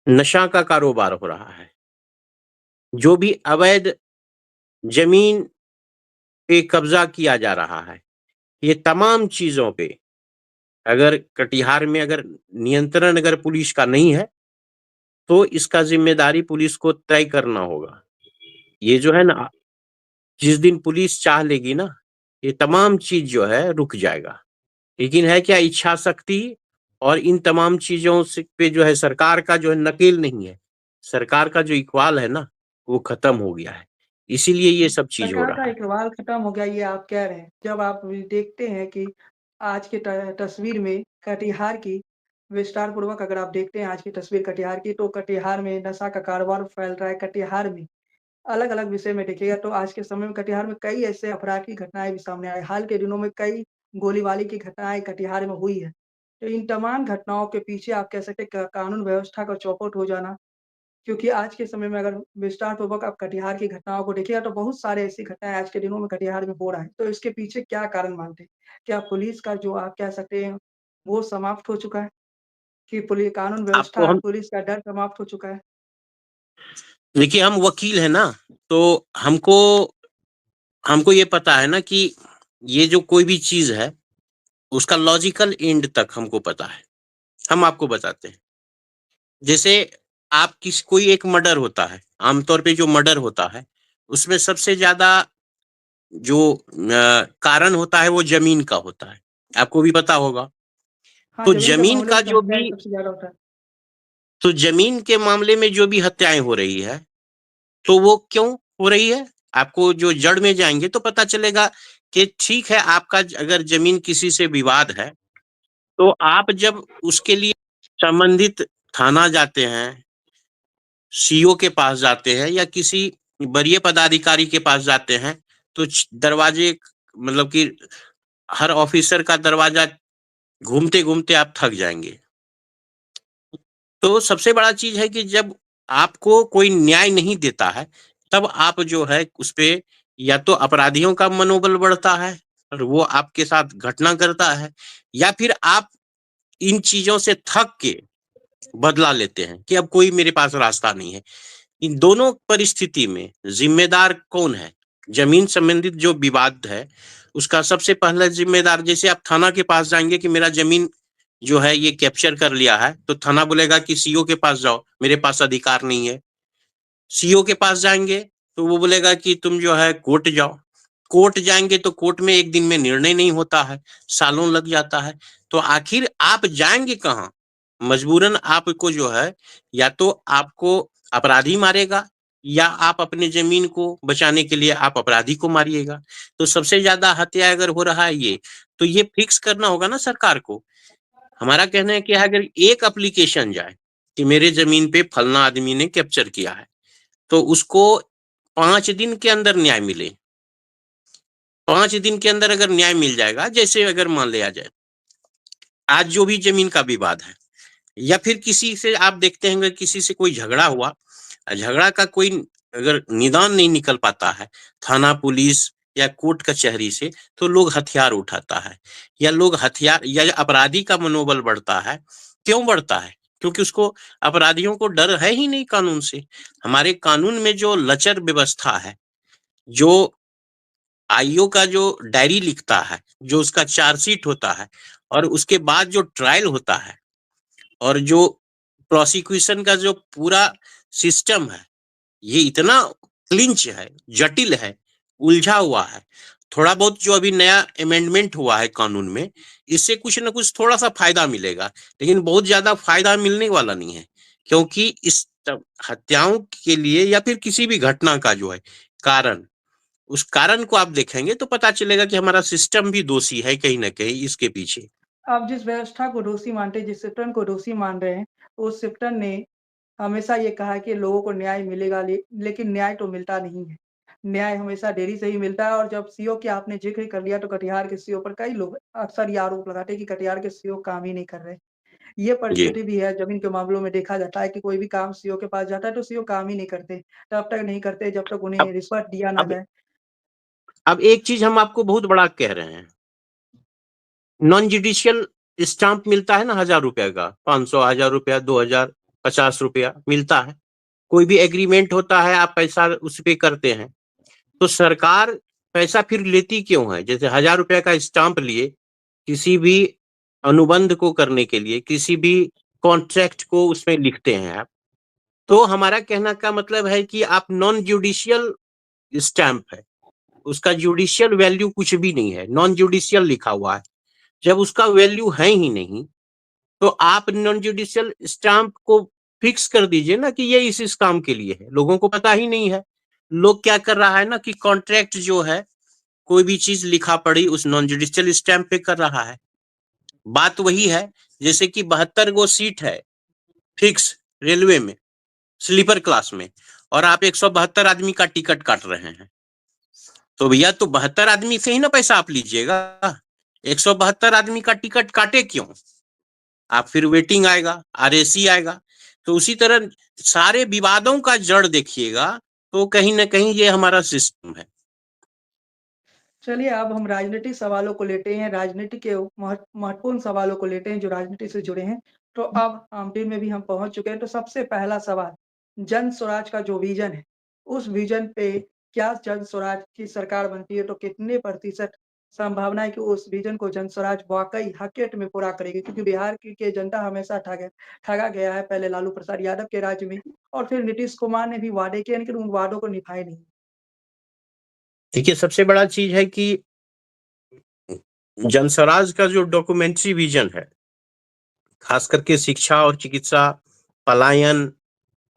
नशा का कारोबार हो रहा है, जो भी अवैध ज़मीन पे कब्ज़ा किया जा रहा है, ये तमाम चीज़ों पे अगर कटिहार में अगर नियंत्रण अगर पुलिस का नहीं है, तो इसका जिम्मेदारी पुलिस को तय करना होगा। ये जो है ना, जिस दिन पुलिस चाह लेगी ना, ये तमाम चीज जो है रुक जाएगा। लेकिन है क्या, इच्छा शक्ति और इन तमाम चीजों से पे जो है सरकार का जो है नकेल नहीं है। सरकार का जो इकबाल है ना, वो खत्म हो गया है। इसीलिए ये सब चीज हो सरकार का रहा है। इकबाल खत्म हो गया, ये आप कह रहे हैं। जब आप देखते हैं कि आज की तस्वीर में कटिहार की विस्तार पूर्वक अगर आप देखते हैं आज की तस्वीर कटिहार की, तो कटिहार में नशा का कारोबार फैल रहा है। कटिहार में अलग-अलग विषय में देखिएगा तो आज के समय में कटिहार में कई ऐसे अपराध की घटनाएँ भी सामने आई। हाल के दिनों में कई गोलीबारी की घटनाएँ कटिहार में हुई है। तो इन तमाम घटनाओं के पीछे आप कह सकते हैं क कानून व्यवस्था का चौपट हो जाना, क्योंकि आज के समय में अगर विस्तार पूर्वक आप कटिहार की घटनाओं को देखिएगा तो बहुत सारे ऐसी घटनाएँ आज के दिनों में कटिहार में हो रहा है। तो इसके पीछे क्या कारण मानते हैं? क्या पुलिस का जो आप कह सकते हैं वो समाप्त हो चुका है? कि कानून आपको व्यवस्था हम पुलिस का डर समाप्त हो चुका है? देखिए, हम वकील है ना, तो हमको हमको ये पता है ना कि ये जो कोई भी चीज है, उसका लॉजिकल एंड तक हमको पता है। हम आपको बताते हैं। जैसे आप किस कोई एक मर्डर होता है, आमतौर पे जो मर्डर होता है, उसमें सबसे ज्यादा जो कारण होता है वो जमीन का होता है। आपको भी पता होगा। हाँ, तो ज़मीन के जमीन मामले का में तो जो हत्याएँ भी सबसे ज़्यादा होता है। तो जमीन के मामले में जो भी हत्याएं हो रही है, तो वो क्यों हो रही है? आपको जो जड़ में जाएंगे तो पता चलेगा कि ठीक है, आपका अगर जमीन किसी से विवाद है, तो आप जब उसके लिए संबंधित थाना जाते हैं, सीओ के पास जाते हैं या किसी वरीय पदाधिकारी के पास जाते हैं, तो दरवाजे, मतलब कि हर ऑफिसर का दरवाजा घूमते घूमते आप थक जाएंगे। तो सबसे बड़ा चीज है कि जब आपको कोई न्याय नहीं देता है, तब आप जो है उस पे या तो अपराधियों का मनोबल बढ़ता है और वो आपके साथ घटना करता है, या फिर आप इन चीजों से थक के बदला लेते हैं कि अब कोई मेरे पास रास्ता नहीं है। इन दोनों परिस्थिति में जिम्मेदार कौन है? जमीन संबंधित जो विवाद है, उसका सबसे पहला जिम्मेदार, जैसे आप थाना के पास जाएंगे कि मेरा जमीन जो है ये कैप्चर कर लिया है, तो थाना बोलेगा कि सीओ के पास जाओ, मेरे पास अधिकार नहीं है। सीओ के पास जाएंगे तो वो बोलेगा कि तुम जो है कोर्ट जाओ। कोर्ट जाएंगे तो कोर्ट में एक दिन में निर्णय नहीं होता है, सालों लग जाता है। तो आखिर आप जाएंगे कहाँ? मजबूरन आपको जो है, या तो आपको अपराधी मारेगा, या आप अपने जमीन को बचाने के लिए आप अपराधी को मारिएगा। तो सबसे ज्यादा हत्या अगर हो रहा है ये, तो ये फिक्स करना होगा ना सरकार को। हमारा कहना है कि अगर एक एप्लीकेशन जाए कि मेरे जमीन पे फलना आदमी ने कैप्चर किया है, तो उसको 5 दिन के अंदर न्याय मिले। 5 दिन के अंदर अगर न्याय मिल जाएगा, जैसे अगर मान लिया जाए आज जो भी जमीन का विवाद है, या फिर किसी से आप देखते हैं किसी से कोई झगड़ा हुआ, झगड़ा का कोई अगर निदान नहीं निकल पाता है थाना पुलिस या कोर्ट कचहरी से, तो लोग हथियार उठाता है, या लोग हथियार, या अपराधी का मनोबल बढ़ता है। क्यों बढ़ता है? क्योंकि उसको, अपराधियों को डर है ही नहीं कानून से। हमारे कानून में जो लचर व्यवस्था है, जो आईओ का जो डायरी लिखता है, जो उसका चार्जशीट होता है, और उसके बाद जो ट्रायल होता है, और जो प्रोसिक्यूशन का जो पूरा सिस्टम है, ये इतना क्लिंच है, जटिल है, उलझा हुआ है। थोड़ा बहुत जो अभी नया अमेंडमेंट हुआ है कानून में, इससे कुछ ना कुछ थोड़ा सा फायदा मिलेगा, लेकिन बहुत ज्यादा फायदा मिलने वाला नहीं है। क्योंकि इस हत्याओं के लिए या फिर किसी भी घटना का जो है कारण, उस कारण को आप देखेंगे तो पता चलेगा कि हमारा सिस्टम भी दोषी है कहीं ना कहीं इसके पीछे। आप जिस व्यवस्था को दोषी मानते हैं, जिस सिस्टम को दोषी मान रहे हैं, उस सिस्टम ने हमेशा ये कहा है कि लोगों को न्याय मिलेगा, लेकिन न्याय तो मिलता नहीं है। न्याय हमेशा देरी से ही मिलता है। और जब सीओ की आपने ज़िक्र कर लिया, तो कटिहार के सीओ पर कई लोग अक्सर ये आरोप लगाते हैं कि कटिहार के सीओ काम ही नहीं कर रहे। ये जी। परिस्थिति भी है, ज़मीन के मामलों में देखा जाता है कि कोई भी काम सीओ के पास जाता है, तो सीओ काम ही नहीं करते। तब तक नहीं करते जब तक उन्हें अब रिश्वत दिया ना अब जाए। अब एक चीज हम आपको बहुत बड़ा कह रहे हैं। नॉन जुडिशियल स्टाम्प मिलता है ना, 1,000 रुपया का, 500, 1,000 रुपया, 2,000, 50 रुपया मिलता है। कोई भी एग्रीमेंट होता है, आप पैसा उस पे करते हैं, तो सरकार पैसा फिर लेती क्यों है? जैसे 1,000 रुपया का स्टाम्प लिए किसी भी अनुबंध को करने के लिए, किसी भी कॉन्ट्रैक्ट को उसमें लिखते हैं आप, तो हमारा कहना का मतलब है कि आप नॉन जुडिशियल स्टैंप है, उसका जुडिशियल वैल्यू कुछ भी नहीं है, नॉन जुडिशियल लिखा हुआ है। जब उसका वैल्यू है ही नहीं, तो आप नॉन जुडिशियल स्टैंप को फिक्स कर दीजिए ना कि ये इस काम के लिए है। लोगों को पता ही नहीं है। लोग क्या कर रहा है ना कि कॉन्ट्रैक्ट जो है, कोई भी चीज लिखा पड़ी उस नॉन जुडिशियल स्टैंप पे कर रहा है। बात वही है, जैसे कि 72 गो सीट है फिक्स रेलवे में, स्लीपर क्लास में, और आप 172 आदमी का टिकट काट रहे हैं। तो भैया, तो 72 आदमी से ही ना पैसा आप लीजिएगा। 172 आदमी का टिकट काटे क्यों? आप फिर वेटिंग आएगा, आरएसी आएगा। तो उसी तरह सारे विवादों का जड़ देखिएगा, तो कहीं ना कहीं ये हमारा सिस्टम है। चलिए, अब हम राजनीतिक सवालों को लेते हैं, राजनीति के महत्वपूर्ण सवालों को लेते हैं जो राजनीति से जुड़े हैं। तो अब आमटीन में भी हम पहुँच चुके हैं, तो सबसे पहला सवाल, जन स्वराज का जो विज़न है, उस विज़न पे क्या जन स्वराज की सरकार बनती है तो कितने प्रतिशत संभावना है कि उस विज़न को जन स्वराज वाक़ई हकीकत में पूरा करेगी? क्योंकि बिहार की जनता हमेशा ठगा गया है, पहले लालू प्रसाद यादव के राज्य में और फिर नीतीश कुमार ने भी वादे किए, लेकिन उन वादों को निभाए नहीं। देखिए, सबसे बड़ा चीज है कि जनस्वराज का जो डॉक्यूमेंट्री विजन है, खास करके शिक्षा और चिकित्सा, पलायन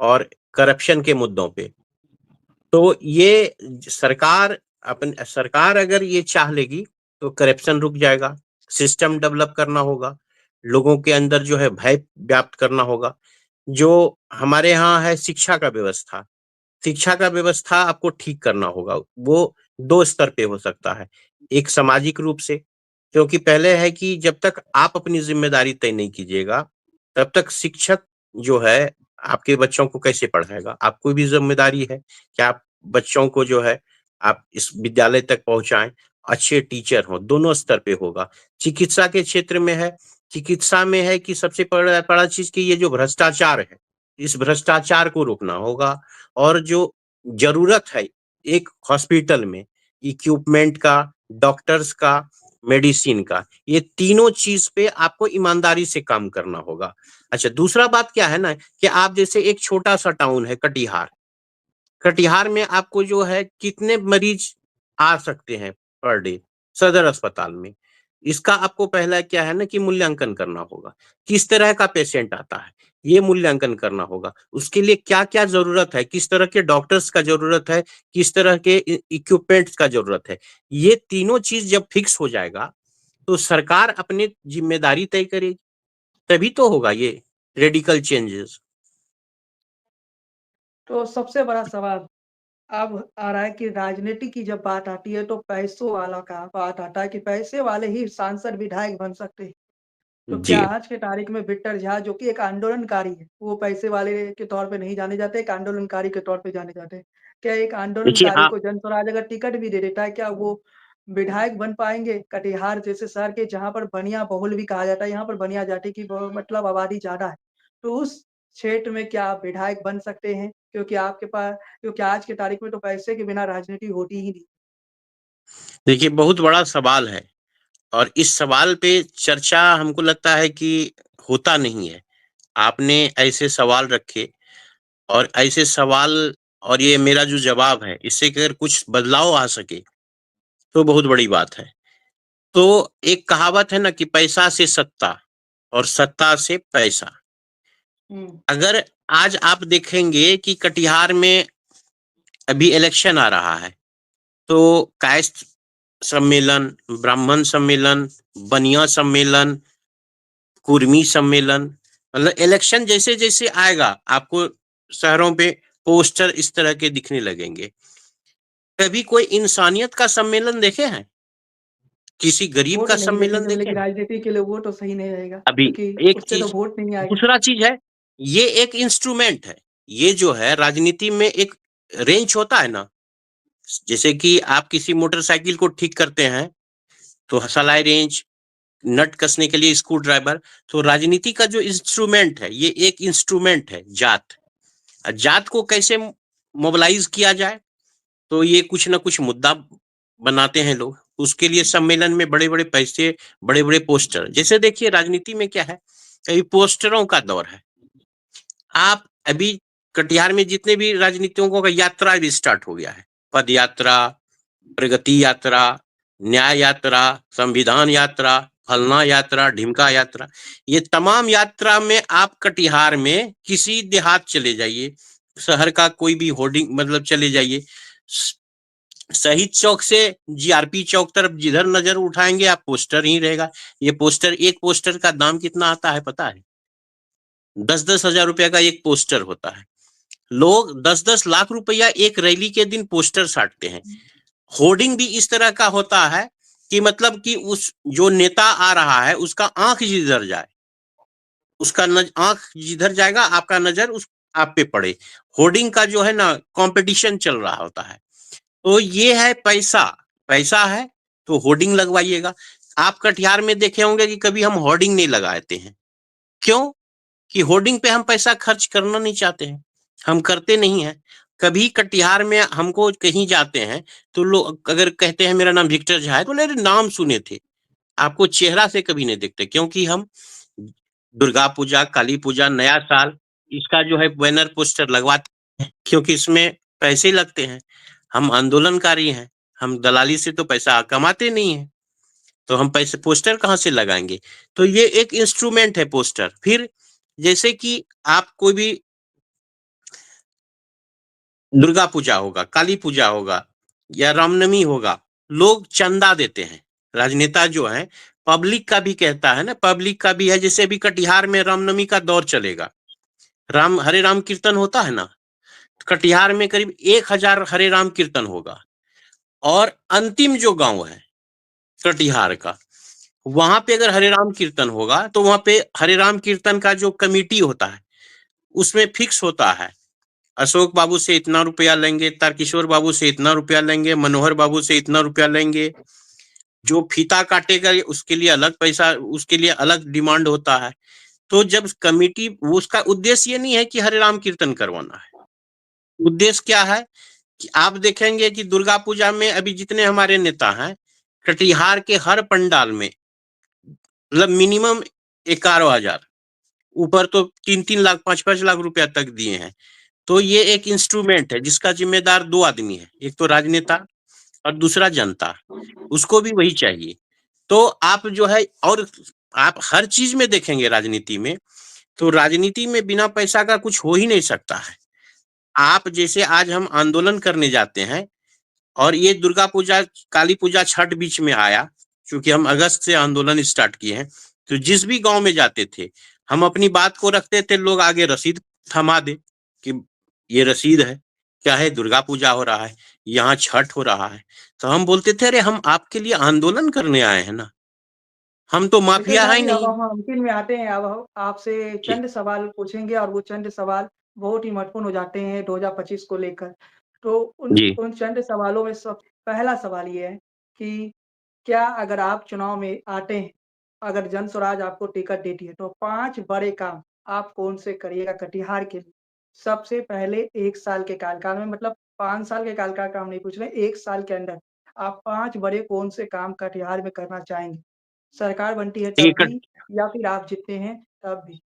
और करप्शन के मुद्दों पे, तो ये सरकार अगर ये चाह लेगी तो करप्शन रुक जाएगा, सिस्टम डेवलप करना होगा, लोगों के अंदर जो है भय व्याप्त करना होगा। जो हमारे यहाँ है शिक्षा का व्यवस्था आपको ठीक करना होगा। वो दो स्तर पे हो सकता है। एक सामाजिक रूप से, क्योंकि पहले है कि जब तक आप अपनी जिम्मेदारी तय नहीं कीजिएगा, तब तक शिक्षक जो है आपके बच्चों को कैसे पढ़ाएगा? आपको भी जिम्मेदारी है कि आप बच्चों को जो है आप इस विद्यालय तक पहुंचाएं, अच्छे टीचर हों, दोनों स्तर पे होगा। चिकित्सा के क्षेत्र में है, चिकित्सा में है कि सबसे बड़ा बड़ा चीज की ये जो भ्रष्टाचार है, इस भ्रष्टाचार को रोकना होगा। और जो जरूरत है एक हॉस्पिटल में, इक्विपमेंट का, डॉक्टर्स का, मेडिसिन का, ये तीनों चीज पे आपको ईमानदारी से काम करना होगा। अच्छा, दूसरा बात क्या है ना कि आप जैसे एक छोटा सा टाउन है कटिहार, कटिहार में आपको जो है कितने मरीज आ सकते हैं पर डे सदर अस्पताल में, इसका आपको पहला क्या है ना कि मूल्यांकन करना होगा। किस तरह का पेशेंट आता है, ये मूल्यांकन करना होगा। उसके लिए क्या क्या जरूरत है, किस तरह के डॉक्टर्स का जरूरत है, किस तरह के इक्विपमेंट्स का जरूरत है, ये तीनों चीज जब फिक्स हो जाएगा तो सरकार अपनी जिम्मेदारी तय करेगी, तभी तो होगा ये रेडिकल चेंजेस। तो सबसे बड़ा सवाल अब आ रहा है कि राजनीति की जब बात आती है तो पैसों वाला का बात आता है कि पैसे वाले ही सांसद विधायक बन सकते हैं। तो क्या जी। आज के तारीख में विक्टर झा जो कि एक आंदोलनकारी है, वो पैसे वाले के तौर पे नहीं जाने जाते, एक आंदोलनकारी के तौर पे जाने जाते हैं। क्या एक देखिए आंदोलनकारी आप, को जनस्वराज अगर टिकट भी दे देता है, क्या वो विधायक बन पाएँगे? कटिहार जैसे शहर के जहाँ पर बनिया बहुल भी कहा जाता है, यहाँ पर बनिया जाति की मतलब आबादी ज़्यादा है। तो उस क्षेत्र में क्या आप विधायक बन सकते हैं? क्योंकि आज की तारीख में तो पैसे के बिना राजनीति होती ही नहीं। देखिए बहुत बड़ा सवाल है, और इस सवाल पे चर्चा हमको लगता है कि होता नहीं है। आपने ऐसे सवाल रखे, और ऐसे सवाल, और ये मेरा जो जवाब है, इससे अगर कुछ बदलाव आ सके तो बहुत बड़ी बात है। तो एक कहावत है ना कि पैसा से सत्ता और सत्ता से पैसा। हुँ। अगर आज आप देखेंगे कि कटिहार में अभी इलेक्शन आ रहा है, तो कायस्थ सम्मेलन, ब्राह्मण सम्मेलन, बनिया सम्मेलन, कुर्मी सम्मेलन, मतलब इलेक्शन जैसे जैसे आएगा आपको शहरों पे पोस्टर इस तरह के दिखने लगेंगे। कभी कोई इंसानियत का सम्मेलन देखे हैं? किसी गरीब वोट का नहीं देखे सम्मेलन जब, देखे लेकिन हैं? राजनीति के लिए वो तो सही नहीं रहेगा, अभी क्योंकि एक उससे तो चीज, वोट नहीं आएगा। दूसरा चीज है, ये एक इंस्ट्रूमेंट है। ये जो है राजनीति में एक रेंज होता है ना, जैसे कि आप किसी मोटरसाइकिल को ठीक करते हैं तो सलाई रेंज, नट कसने के लिए स्क्रू ड्राइवर। तो राजनीति का जो इंस्ट्रूमेंट है, ये एक इंस्ट्रूमेंट है, जात। जात को कैसे मोबिलाइज किया जाए, तो ये कुछ ना कुछ मुद्दा बनाते हैं लोग। उसके लिए सम्मेलन में बड़े-बड़े पैसे, बड़े-बड़े पोस्टर। जैसे देखिए राजनीति में क्या है, कई पोस्टरों का दौर है। आप अभी कटिहार में जितने भी राजनीतिकों का यात्रा भी स्टार्ट हो गया है। पद यात्रा, प्रगति यात्रा, न्याय यात्रा, संविधान यात्रा, फलना यात्रा, ढिमका यात्रा, ये तमाम यात्रा में आप कटिहार में किसी देहात चले जाइए, शहर का कोई भी होर्डिंग मतलब चले जाइए, शहीद चौक से जीआरपी चौक तरफ जिधर नजर उठाएंगे आप पोस्टर ही रहेगा। ये पोस्टर, एक पोस्टर का दाम कितना आता है पता है? 10-10 हजार रुपया का एक पोस्टर होता है। लोग 10-10 लाख रुपया एक रैली के दिन पोस्टर साटते हैं। होर्डिंग भी इस तरह का होता है कि मतलब कि उस जो नेता आ रहा है उसका आंख जिधर जाए, उसका आंख जिधर जाएगा आपका नजर उस आप पे पड़े। होर्डिंग का जो है ना कंपटीशन चल रहा होता है। तो ये है पैसा, पैसा है तो होर्डिंग लगवाइएगा। आप कटिहार में देखे होंगे कि कभी हम होर्डिंग नहीं लगाते हैं। क्यों? कि होर्डिंग पे हम पैसा खर्च करना नहीं चाहते हैं, हम करते नहीं हैं। कभी कटिहार में हमको कहीं जाते हैं तो लोग अगर कहते हैं मेरा नाम विक्टर झा है, तो बोले अरे नाम सुने थे, आपको चेहरा से कभी नहीं देखते। क्योंकि हम दुर्गा पूजा, काली पूजा, नया साल, इसका जो है बैनर पोस्टर लगवाते हैं, क्योंकि इसमें पैसे लगते हैं। हम आंदोलनकारी हैं, हम दलाली से तो पैसा कमाते नहीं हैं, तो हम पैसे पोस्टर कहाँ से लगाएंगे? तो ये एक इंस्ट्रूमेंट है पोस्टर। फिर जैसे कि आप कोई भी दुर्गा पूजा होगा, काली पूजा होगा या रामनवमी होगा, लोग चंदा देते हैं। राजनेता जो है पब्लिक का भी कहता है ना, पब्लिक का भी है। जैसे अभी कटिहार में रामनवमी का दौर चलेगा, राम हरे राम कीर्तन होता है ना, कटिहार में करीब 1000 हरे राम कीर्तन होगा। और अंतिम जो गांव है कटिहार का, वहां पे अगर हरे राम कीर्तन होगा तो वहां पे हरे राम कीर्तन का जो कमेटी होता है उसमें फिक्स होता है, अशोक बाबू से इतना रुपया लेंगे, तारकिशोर बाबू से इतना रुपया लेंगे, मनोहर बाबू से इतना रुपया लेंगे। जो फीता काटेगा उसके लिए अलग पैसा, उसके लिए अलग डिमांड होता है। तो जब कमेटी, उसका उद्देश्य ये नहीं है कि हरे राम कीर्तन करवाना है। उद्देश्य क्या है कि आप देखेंगे कि दुर्गा पूजा में अभी जितने हमारे नेता हैं, कटिहार के हर पंडाल में मतलब मिनिमम 11,000, ऊपर तो 3-3 लाख 5-5 लाख रुपया तक दिए हैं। तो ये एक इंस्ट्रूमेंट है जिसका जिम्मेदार 2 आदमी है, एक तो राजनेता और दूसरा जनता, उसको भी वही चाहिए। तो आप जो है, और आप हर चीज में देखेंगे राजनीति में, तो राजनीति में बिना पैसा का कुछ हो ही नहीं सकता है। आप जैसे आज हम आंदोलन करने जाते हैं, और ये दुर्गा पूजा, काली पूजा, छठ बीच में आया, क्योंकि हम अगस्त से आंदोलन स्टार्ट किए हैं, तो जिस भी गांव में जाते थे हम अपनी बात को रखते थे, लोग आगे रसीद थमा दे कि ये रसीद है, क्या है, दुर्गा पूजा हो रहा है, यहाँ छठ हो रहा है। तो हम बोलते थे अरे हम आपके लिए आंदोलन करने आए हैं ना, हम तो विक्टर माफिया झा है जी, अब नहीं। हम अंतिम में आते हैं। अब हम आपसे जी चंद सवाल पूछेंगे और वो चंद सवाल बहुत ही महत्वपूर्ण हो जाते हैं 2025 को लेकर। तो उन जी उन चंद सवालों में सब पहला सवाल ये है कि क्या अगर आप चुनाव में आते हैं, अगर जनस्वराज आपको टिकट देती है, तो 5 बड़े काम आप कौन से करिएगा कटिहार के लिए? सबसे पहले 1 साल के कार्यकाल में, मतलब 5 साल के कार्यकाल का हम नहीं पूछ रहे, 1 साल के अंदर आप 5 बड़े कौन से काम कटिहार में करना चाहेंगे? सरकार बनती है तब भी, टिकट, या फिर आप जीतते हैं तब भी?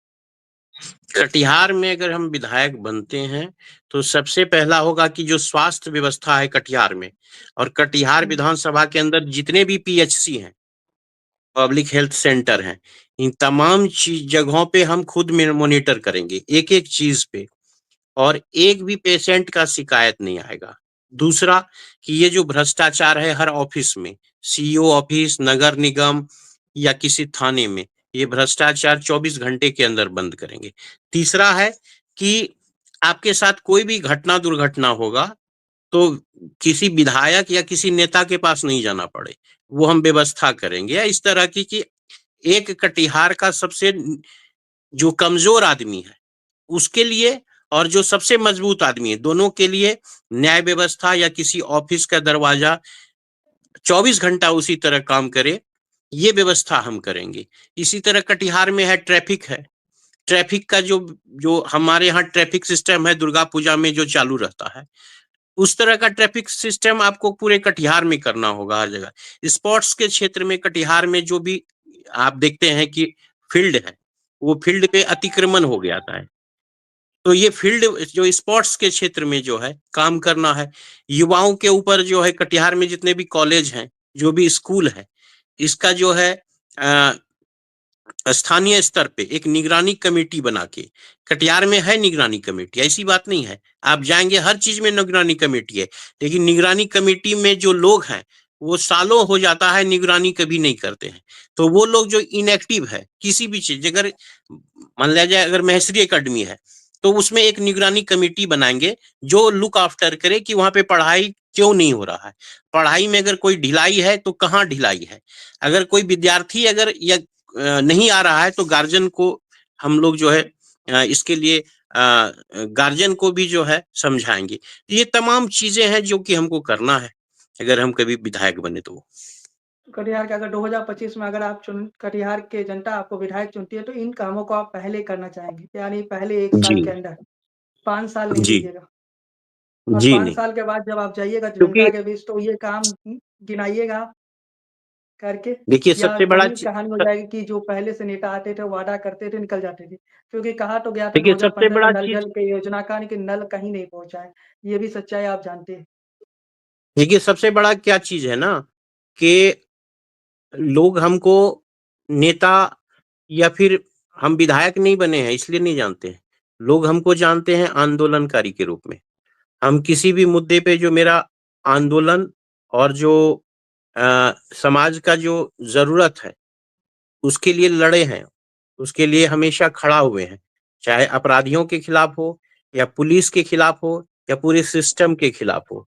कटिहार में अगर हम विधायक बनते हैं तो सबसे पहला होगा कि जो स्वास्थ्य व्यवस्था है कटिहार में, और कटिहार हुँ, विधानसभा के अंदर जितने भी पीएचसी हैं, पब्लिक हेल्थ सेंटर हैं, इन तमाम चीज जगहों पे हम खुद में मॉनिटर करेंगे, एक एक चीज पे, और एक भी पेशेंट का शिकायत नहीं आएगा। दूसरा कि ये जो भ्रष्टाचार है हर ऑफिस में, सीईओ ऑफिस, नगर निगम या किसी थाने में, ये भ्रष्टाचार 24 घंटे के अंदर बंद करेंगे। तीसरा है कि आपके साथ कोई भी घटना दुर्घटना होगा तो किसी विधायक या किसी नेता के पास नहीं जाना पड़े, वो हम व्यवस्था करेंगे। या इस तरह की कि एक कटिहार का सबसे जो कमजोर आदमी है उसके लिए, और जो सबसे मजबूत आदमी है, दोनों के लिए न्याय व्यवस्था या किसी ऑफिस का दरवाजा 24 घंटा उसी तरह काम करे, ये व्यवस्था हम करेंगे। इसी तरह कटिहार में है ट्रैफिक है, ट्रैफिक का जो जो हमारे यहाँ ट्रैफिक सिस्टम है दुर्गा पूजा में जो चालू रहता है, उस तरह का ट्रैफिक सिस्टम आपको पूरे कटिहार में करना होगा हर जगह। स्पोर्ट्स के क्षेत्र में कटिहार में जो भी आप देखते हैं कि फील्ड है, वो फील्ड पे अतिक्रमण हो गया था। तो ये फील्ड जो स्पोर्ट्स के क्षेत्र में जो है काम करना है, युवाओं के ऊपर जो है कटिहार में जितने भी कॉलेज हैं, जो भी स्कूल है, इसका जो है स्थानीय स्तर पे एक निगरानी कमेटी बना के, कटिहार में है निगरानी कमेटी, ऐसी बात नहीं है, आप जाएंगे हर चीज में निगरानी कमेटी है, लेकिन निगरानी कमेटी में जो लोग हैं वो सालों हो जाता है, निगरानी कभी नहीं करते हैं। तो वो लोग जो इनएक्टिव है किसी भी चीज, अगर मान लिया जाए अगर महेश्वरी एकेडमी है तो उसमें एक निगरानी कमेटी बनाएंगे जो लुक आफ्टर करे कि वहां पे पढ़ाई क्यों नहीं हो रहा है, पढ़ाई में अगर कोई ढिलाई है तो कहाँ ढिलाई है, अगर कोई विद्यार्थी अगर या नहीं आ रहा है तो गार्जियन को हम लोग जो है इसके लिए गार्जियन को भी जो है समझाएंगे। ये तमाम चीजें हैं जो कि हमको करना है अगर हम कभी विधायक बने तो। कटिहार के अगर 2025 में अगर आप कटिहार के जनता आपको विधायक चुनती है तो इन कामों को आप पहले करना चाहेंगे, यानी पहले 1 जी साल के अंदर, 5 साल नहीं जी लीजिएगा। और जी 5 नहीं, साल के बाद जब आप जाइएगा जनता क्योंकि के बीच तो ये काम गिनाइएगा करके, देखिए या सबसे बड़ा वही कहानी हो जाएगी कि जो पहले से नेता आते थे, वादा करते थे, निकल जाते थे। क्योंकि कहा तो गया था देखिए सबसे 2015 में बड़ा नल चीज, जल के योजना का, लेकिन नल कहीं नहीं पहुँचा है। ये भी सच्चाई आप जानते हैं। देखिए सबसे बड़ा क्या चीज है ना कि लोग हमको नेता या फिर हम विधायक नहीं बने हैं इसलिए नहीं जानते हैं, लोग हमको जानते हैं आंदोलनकारी के रूप में। हम किसी भी मुद्दे पे जो मेरा आंदोलन और जो समाज का जो जरूरत है उसके लिए लड़े हैं, उसके लिए हमेशा खड़ा हुए हैं, चाहे अपराधियों के खिलाफ हो या पुलिस के खिलाफ हो या पूरे सिस्टम के खिलाफ हो।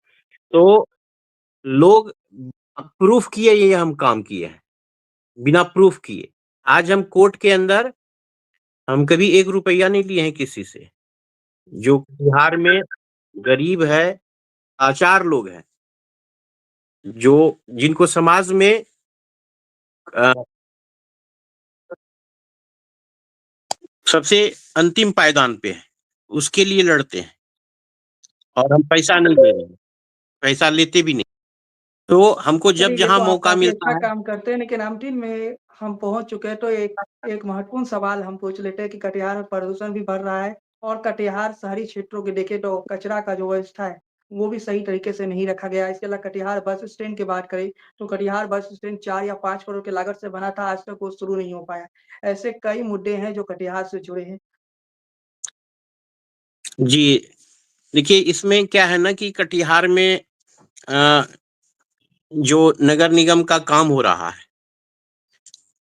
तो लोग प्रूफ किए ये हम काम किए हैं, बिना प्रूफ किए। आज हम कोर्ट के अंदर हम कभी 1 रुपया नहीं लिए हैं किसी से। जो बिहार में गरीब है, लाचार लोग हैं, जो जिनको समाज में अ, सबसे अंतिम पायदान पे है, उसके लिए लड़ते हैं और हम पैसा नहीं ले रहे हैं, पैसा लेते भी नहीं। तो हमको जब चलिए ये जहाँ तो आप मौका काफ़ी अच्छा मिलता है। काम करते हैं, लेकिन अंतिम में हम पहुँच चुके हैं, तो एक एक महत्वपूर्ण सवाल हम पूछ लेते हैं कि कटिहार में प्रदूषण भी बढ़ रहा है और कटिहार शहरी क्षेत्रों की देखें तो कचरा का जो व्यवस्था है, वो भी सही तरीके से नहीं रखा गया है। इसके अलावा कटिहार बस स्टैंड की बात करें, तो कटिहार बस स्टैंड 4 या 5 करोड़ की लागत से बना था, आज तक वो शुरू नहीं हो पाया। ऐसे कई मुद्दे हैं जो कटिहार से जुड़े हैं। जी, देखिए इसमें क्या है ना कि कटिहार में अ, जो नगर निगम का काम हो रहा है,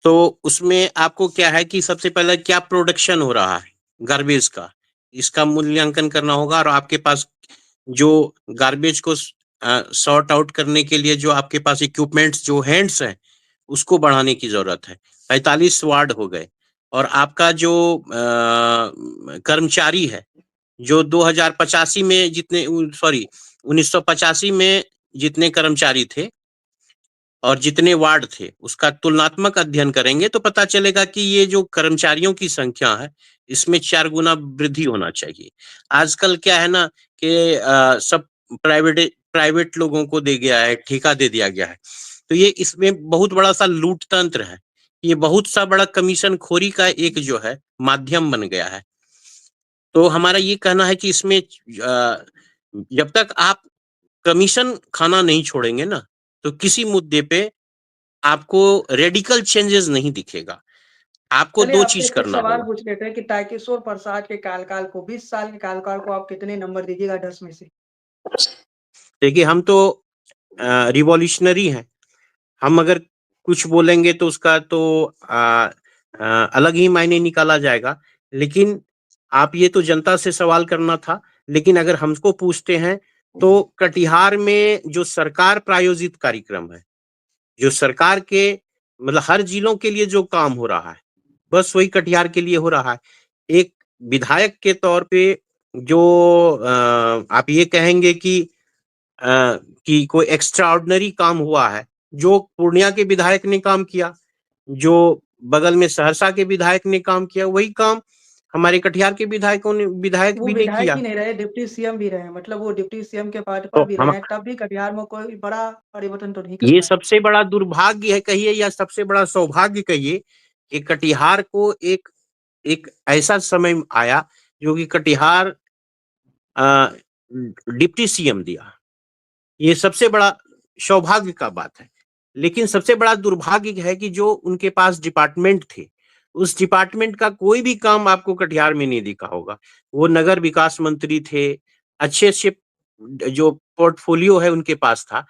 तो उसमें आपको क्या है कि सबसे पहले क्या प्रोडक्शन हो रहा है गार्बेज का, इसका मूल्यांकन करना होगा और आपके पास जो गार्बेज को सॉर्ट आउट करने के लिए जो आपके पास इक्विपमेंट्स जो हैंड्स हैं उसको बढ़ाने की जरूरत है। 45 वार्ड हो गए और आपका जो कर्मचारी है जो 2085 में जितने सॉरी 1985 में जितने कर्मचारी थे और जितने वार्ड थे उसका तुलनात्मक अध्ययन करेंगे तो पता चलेगा कि ये जो कर्मचारियों की संख्या है इसमें 4 गुना वृद्धि होना चाहिए। आजकल क्या है ना कि सब प्राइवेट प्राइवेट लोगों को दे गया है, ठेका दे दिया गया है, तो ये इसमें बहुत बड़ा सा लूट तंत्र है, ये बहुत सा बड़ा कमीशन खोरी का एक जो है माध्यम बन गया है। तो हमारा ये कहना है कि इसमें जब तक आप कमीशन खाना नहीं छोड़ेंगे ना तो किसी मुद्दे पे आपको रेडिकल चेंजेस नहीं दिखेगा। आपको चलिए 2 आपसे चीज़ कुछ करना सवाल होगा। पूछ लेते हैं कि तारकिशोर प्रसाद के कार्यकाल को, 20 साल के कार्यकाल को आप कितने नंबर दीजिएगा 10 में से? देखिए हम तो रिवॉल्यूशनरी हैं। हम अगर कुछ बोलेंगे तो उसका तो अलग ही मायने निकाला जाएगा। लेकिन आप ये तो जनता से सवाल करना था। लेकिन अगर हमको पूछते हैं तो कटिहार में जो सरकार प्रायोजित कार्यक्रम है, जो सरकार के मतलब हर जिलों के लिए जो काम हो रहा है, बस वही कटिहार के लिए हो रहा है। एक विधायक के तौर पे जो आप ये कहेंगे कि कोई एक्स्ट्राऑर्डिनरी काम हुआ है, जो पूर्णिया के विधायक ने काम किया, जो बगल में सहरसा के विधायक ने काम किया, वही काम हमारे कटिहार के विधायक वो भी नहीं विधायक किया। ही नहीं रहे, डिप्टी सीएम भी रहे, मतलब वो डिप्टी सीएम के पद तो पर भी हम रहे हैं, तब भी कटिहार में कोई बड़ा परिवर्तन तो नहीं कर ये पाए। सबसे बड़ा दुर्भाग्य है कहिए या सबसे बड़ा सौभाग्य कहिए कि कटिहार को एक एक ऐसा समय आया जो कि कटिहार अ, डिप्टी सीएम दिया। ये सबसे बड़ा सौभाग्य का बात है। लेकिन सबसे बड़ा दुर्भाग्य है कि जो उनके पास डिपार्टमेंट थे, उस डिपार्टमेंट का कोई भी काम आपको कटिहार में नहीं दिखा होगा। वो नगर विकास मंत्री थे, अच्छे-अच्छे जो पोर्टफोलियो है उनके पास था।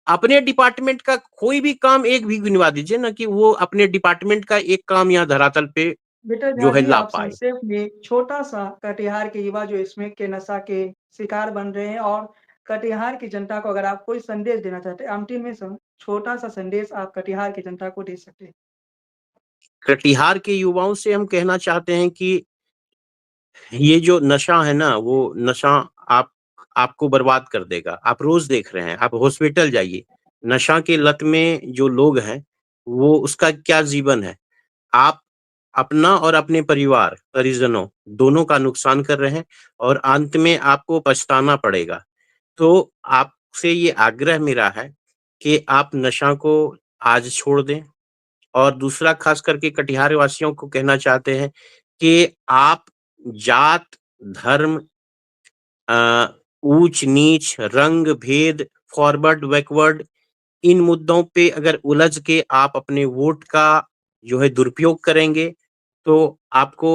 अपने डिपार्टमेंट का कोई भी काम एक भी गिनवा दीजिए ना कि वो अपने डिपार्टमेंट का एक काम यहाँ धरातल पे विठल जो झा है जी, ला आप पाए। संक्षेप में छोटा-सा कटिहार के युवा जो स्मोक के नशा के शिकार बन रहे हैं और कटिहार की जनता को अगर आप कोई संदेश देना चाहते हैं, अंतिम में छोटा-सा संदेश आप कटिहार की जनता को दे सकते हैं। कटिहार के युवाओं से हम कहना चाहते हैं कि ये जो नशा है ना, वो नशा आप आपको बर्बाद कर देगा। आप रोज़ देख रहे हैं, आप हॉस्पिटल जाइए, नशा के लत में जो लोग हैं, वो उसका क्या जीवन है। आप अपना और अपने परिवार, परिजनों दोनों का नुकसान कर रहे हैं और अंत में आपको पछताना पड़ेगा। तो आपसे ये आग्रह मेरा है कि आप नशा को आज छोड़ दें और दूसरा खास करके कटिहार वासियों को कहना चाहते हैं कि आप जात, धर्म ऊंच-नीच, रंग-भेद, फॉरवर्ड, बैकवर्ड इन मुद्दों पे अगर उलझ के आप अपने वोट का जो है दुरुपयोग करेंगे, तो आपको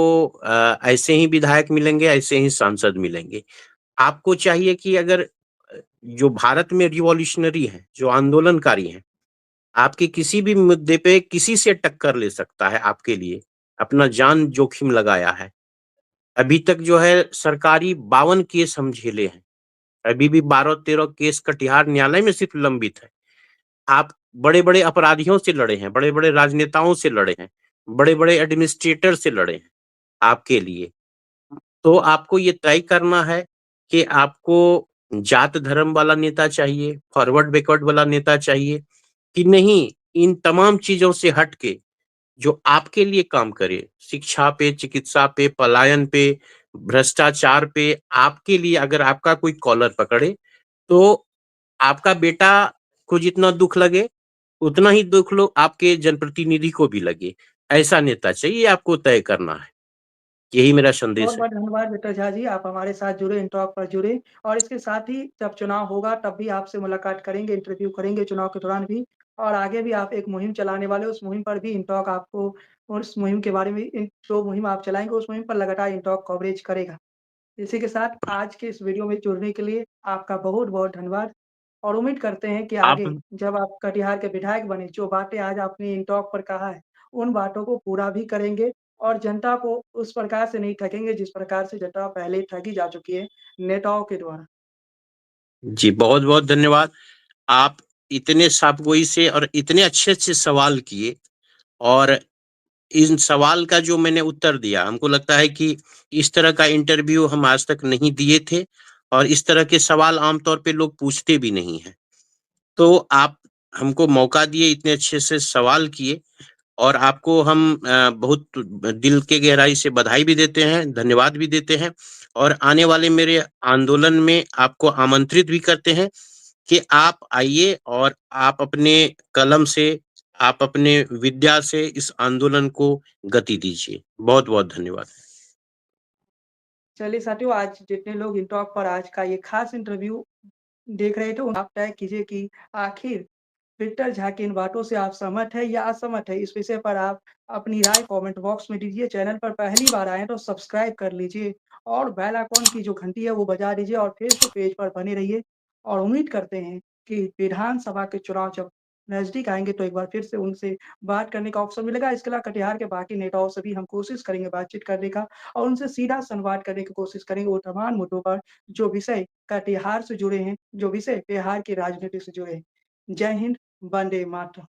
ऐसे ही विधायक मिलेंगे, ऐसे ही सांसद मिलेंगे। आपको चाहिए कि अगर जो भारत में रिवॉल्यूशनरी हैं, जो आंदोलनकारी हैं, आपके किसी भी मुद्दे पे किसी से टक्कर ले सकता है आपके लिए, अपना जान जोखिम लगाया है। अभी तक जो है सरकारी 52 केस हम झेले हैं। अभी भी 12-13 केस कटिहार न्यायालय में सिर्फ लंबित है। आप बड़े-बड़े अपराधियों से लड़े हैं, बड़े-बड़े राजनेताओं से लड़े हैं, बड़े-बड़े एडमिनिस्ट्रेटर से लड़े हैं आपके लिए। तो आपको ये तय करना है कि आपको जात धर्म वाला नेता चाहिए, फॉरवर्ड बैकवर्ड वाला नेता चाहिए कि नहीं इन तमाम चीज़ों से हट के जो आपके लिए काम करे, शिक्षा पे, चिकित्सा पे, पलायन पे, भ्रष्टाचार पे, आपके लिए अगर आपका कोई कॉलर पकड़े, तो आपका बेटा को जितना दुःख लगे, उतना ही दुःख लो आपके जनप्रतिनिधि को भी लगे। ऐसा नेता चाहिए आपको तय करना है। यही मेरा संदेश है। बहुत-बहुत धन्यवाद विठल झा जी, आप हमारे साथ जुड़े, इन टॉक पर जुड़े और इसके साथ ही जब चुनाव होगा तब भी आपसे मुलाकात करेंगे, इंटरव्यू करेंगे चुनाव के दौरान भी और आगे भी आप एक मुहिम चलाने वाले हो, उस मुहिम पर भी इन टॉक आपको उस मुहिम के बारे में इन जो मुहिम आप चलाएँगे, उस मुहिम पर लगातार इन टॉक कवरेज करेगा। इसी के साथ आज के इस वीडियो में जुड़ने के लिए आपका बहुत-बहुत धन्यवाद और उम्मीद करते हैं कि आप आगे जब आप कटिहार के विधायक बने, जो बातें आज आपने इन टॉक पर कहा है, उन बातों को पूरा भी करेंगे और जनता को उस प्रकार से नहीं ठगेंगे, जिस प्रकार से जनता पहले ठगी जा चुकी है नेताओं के द्वारा। जी, बहुत-बहुत धन्यवाद। आप इतने साफ़गोई से और इतने अच्छे-अच्छे सवाल किए और इन सवाल का जो मैंने उत्तर दिया, हमको लगता है कि इस तरह का इंटरव्यू हम आज तक नहीं दिए थे और इस तरह के सवाल आम तौर पे लोग पूछते भी नहीं हैं। तो आप हमको मौका दिए, इतने अच्छे से सवाल किए और आपको हम बहुत दिल के गहराई से बधाई भी देते हैं, धन्यवाद भी देते हैं और आने वाले मेरे आंदोलन में आपको आमंत्रित भी करते हैं कि आप आइए और आप अपने कलम से, आप अपने विद्या से इस आंदोलन को गति दीजिए। बहुत-बहुत धन्यवाद। चलिए साथियों, आज जितने लोग इन टॉक पर आज का ये खास इंटरव्यू देख रहे थे, उन आप तय कीजिए कि आखिर विक्टर झा की इन बातों से आप सहमत हैं या असहमत हैं? इस विषय पर आप अपनी राय कमेंट बॉक्स में दीजिए। चैनल पर पहली बार आए हैं तो सब्सक्राइब कर लीजिए और बेल आइकॉन की जो घंटी है वो बजा दीजिए और फेसबुक पेज पर बने रहिए और उम्मीद करते हैं कि विधानसभा के चुनाव जब नज़दीक आएँगे तो एक बार फिर से उनसे बात करने का अवसर मिलेगा। इसके अलावा कटिहार के बाकी नेताओं से भी हम कोशिश करेंगे बातचीत करने का और उनसे सीधा संवाद करने की कोशिश करेंगे वो तमाम मुद्दों पर जो विषय कटिहार से जुड़े हैं, जो विषय बिहार की राजनीति से जुड़े हैं। जय हिंद, वंदे मातरम।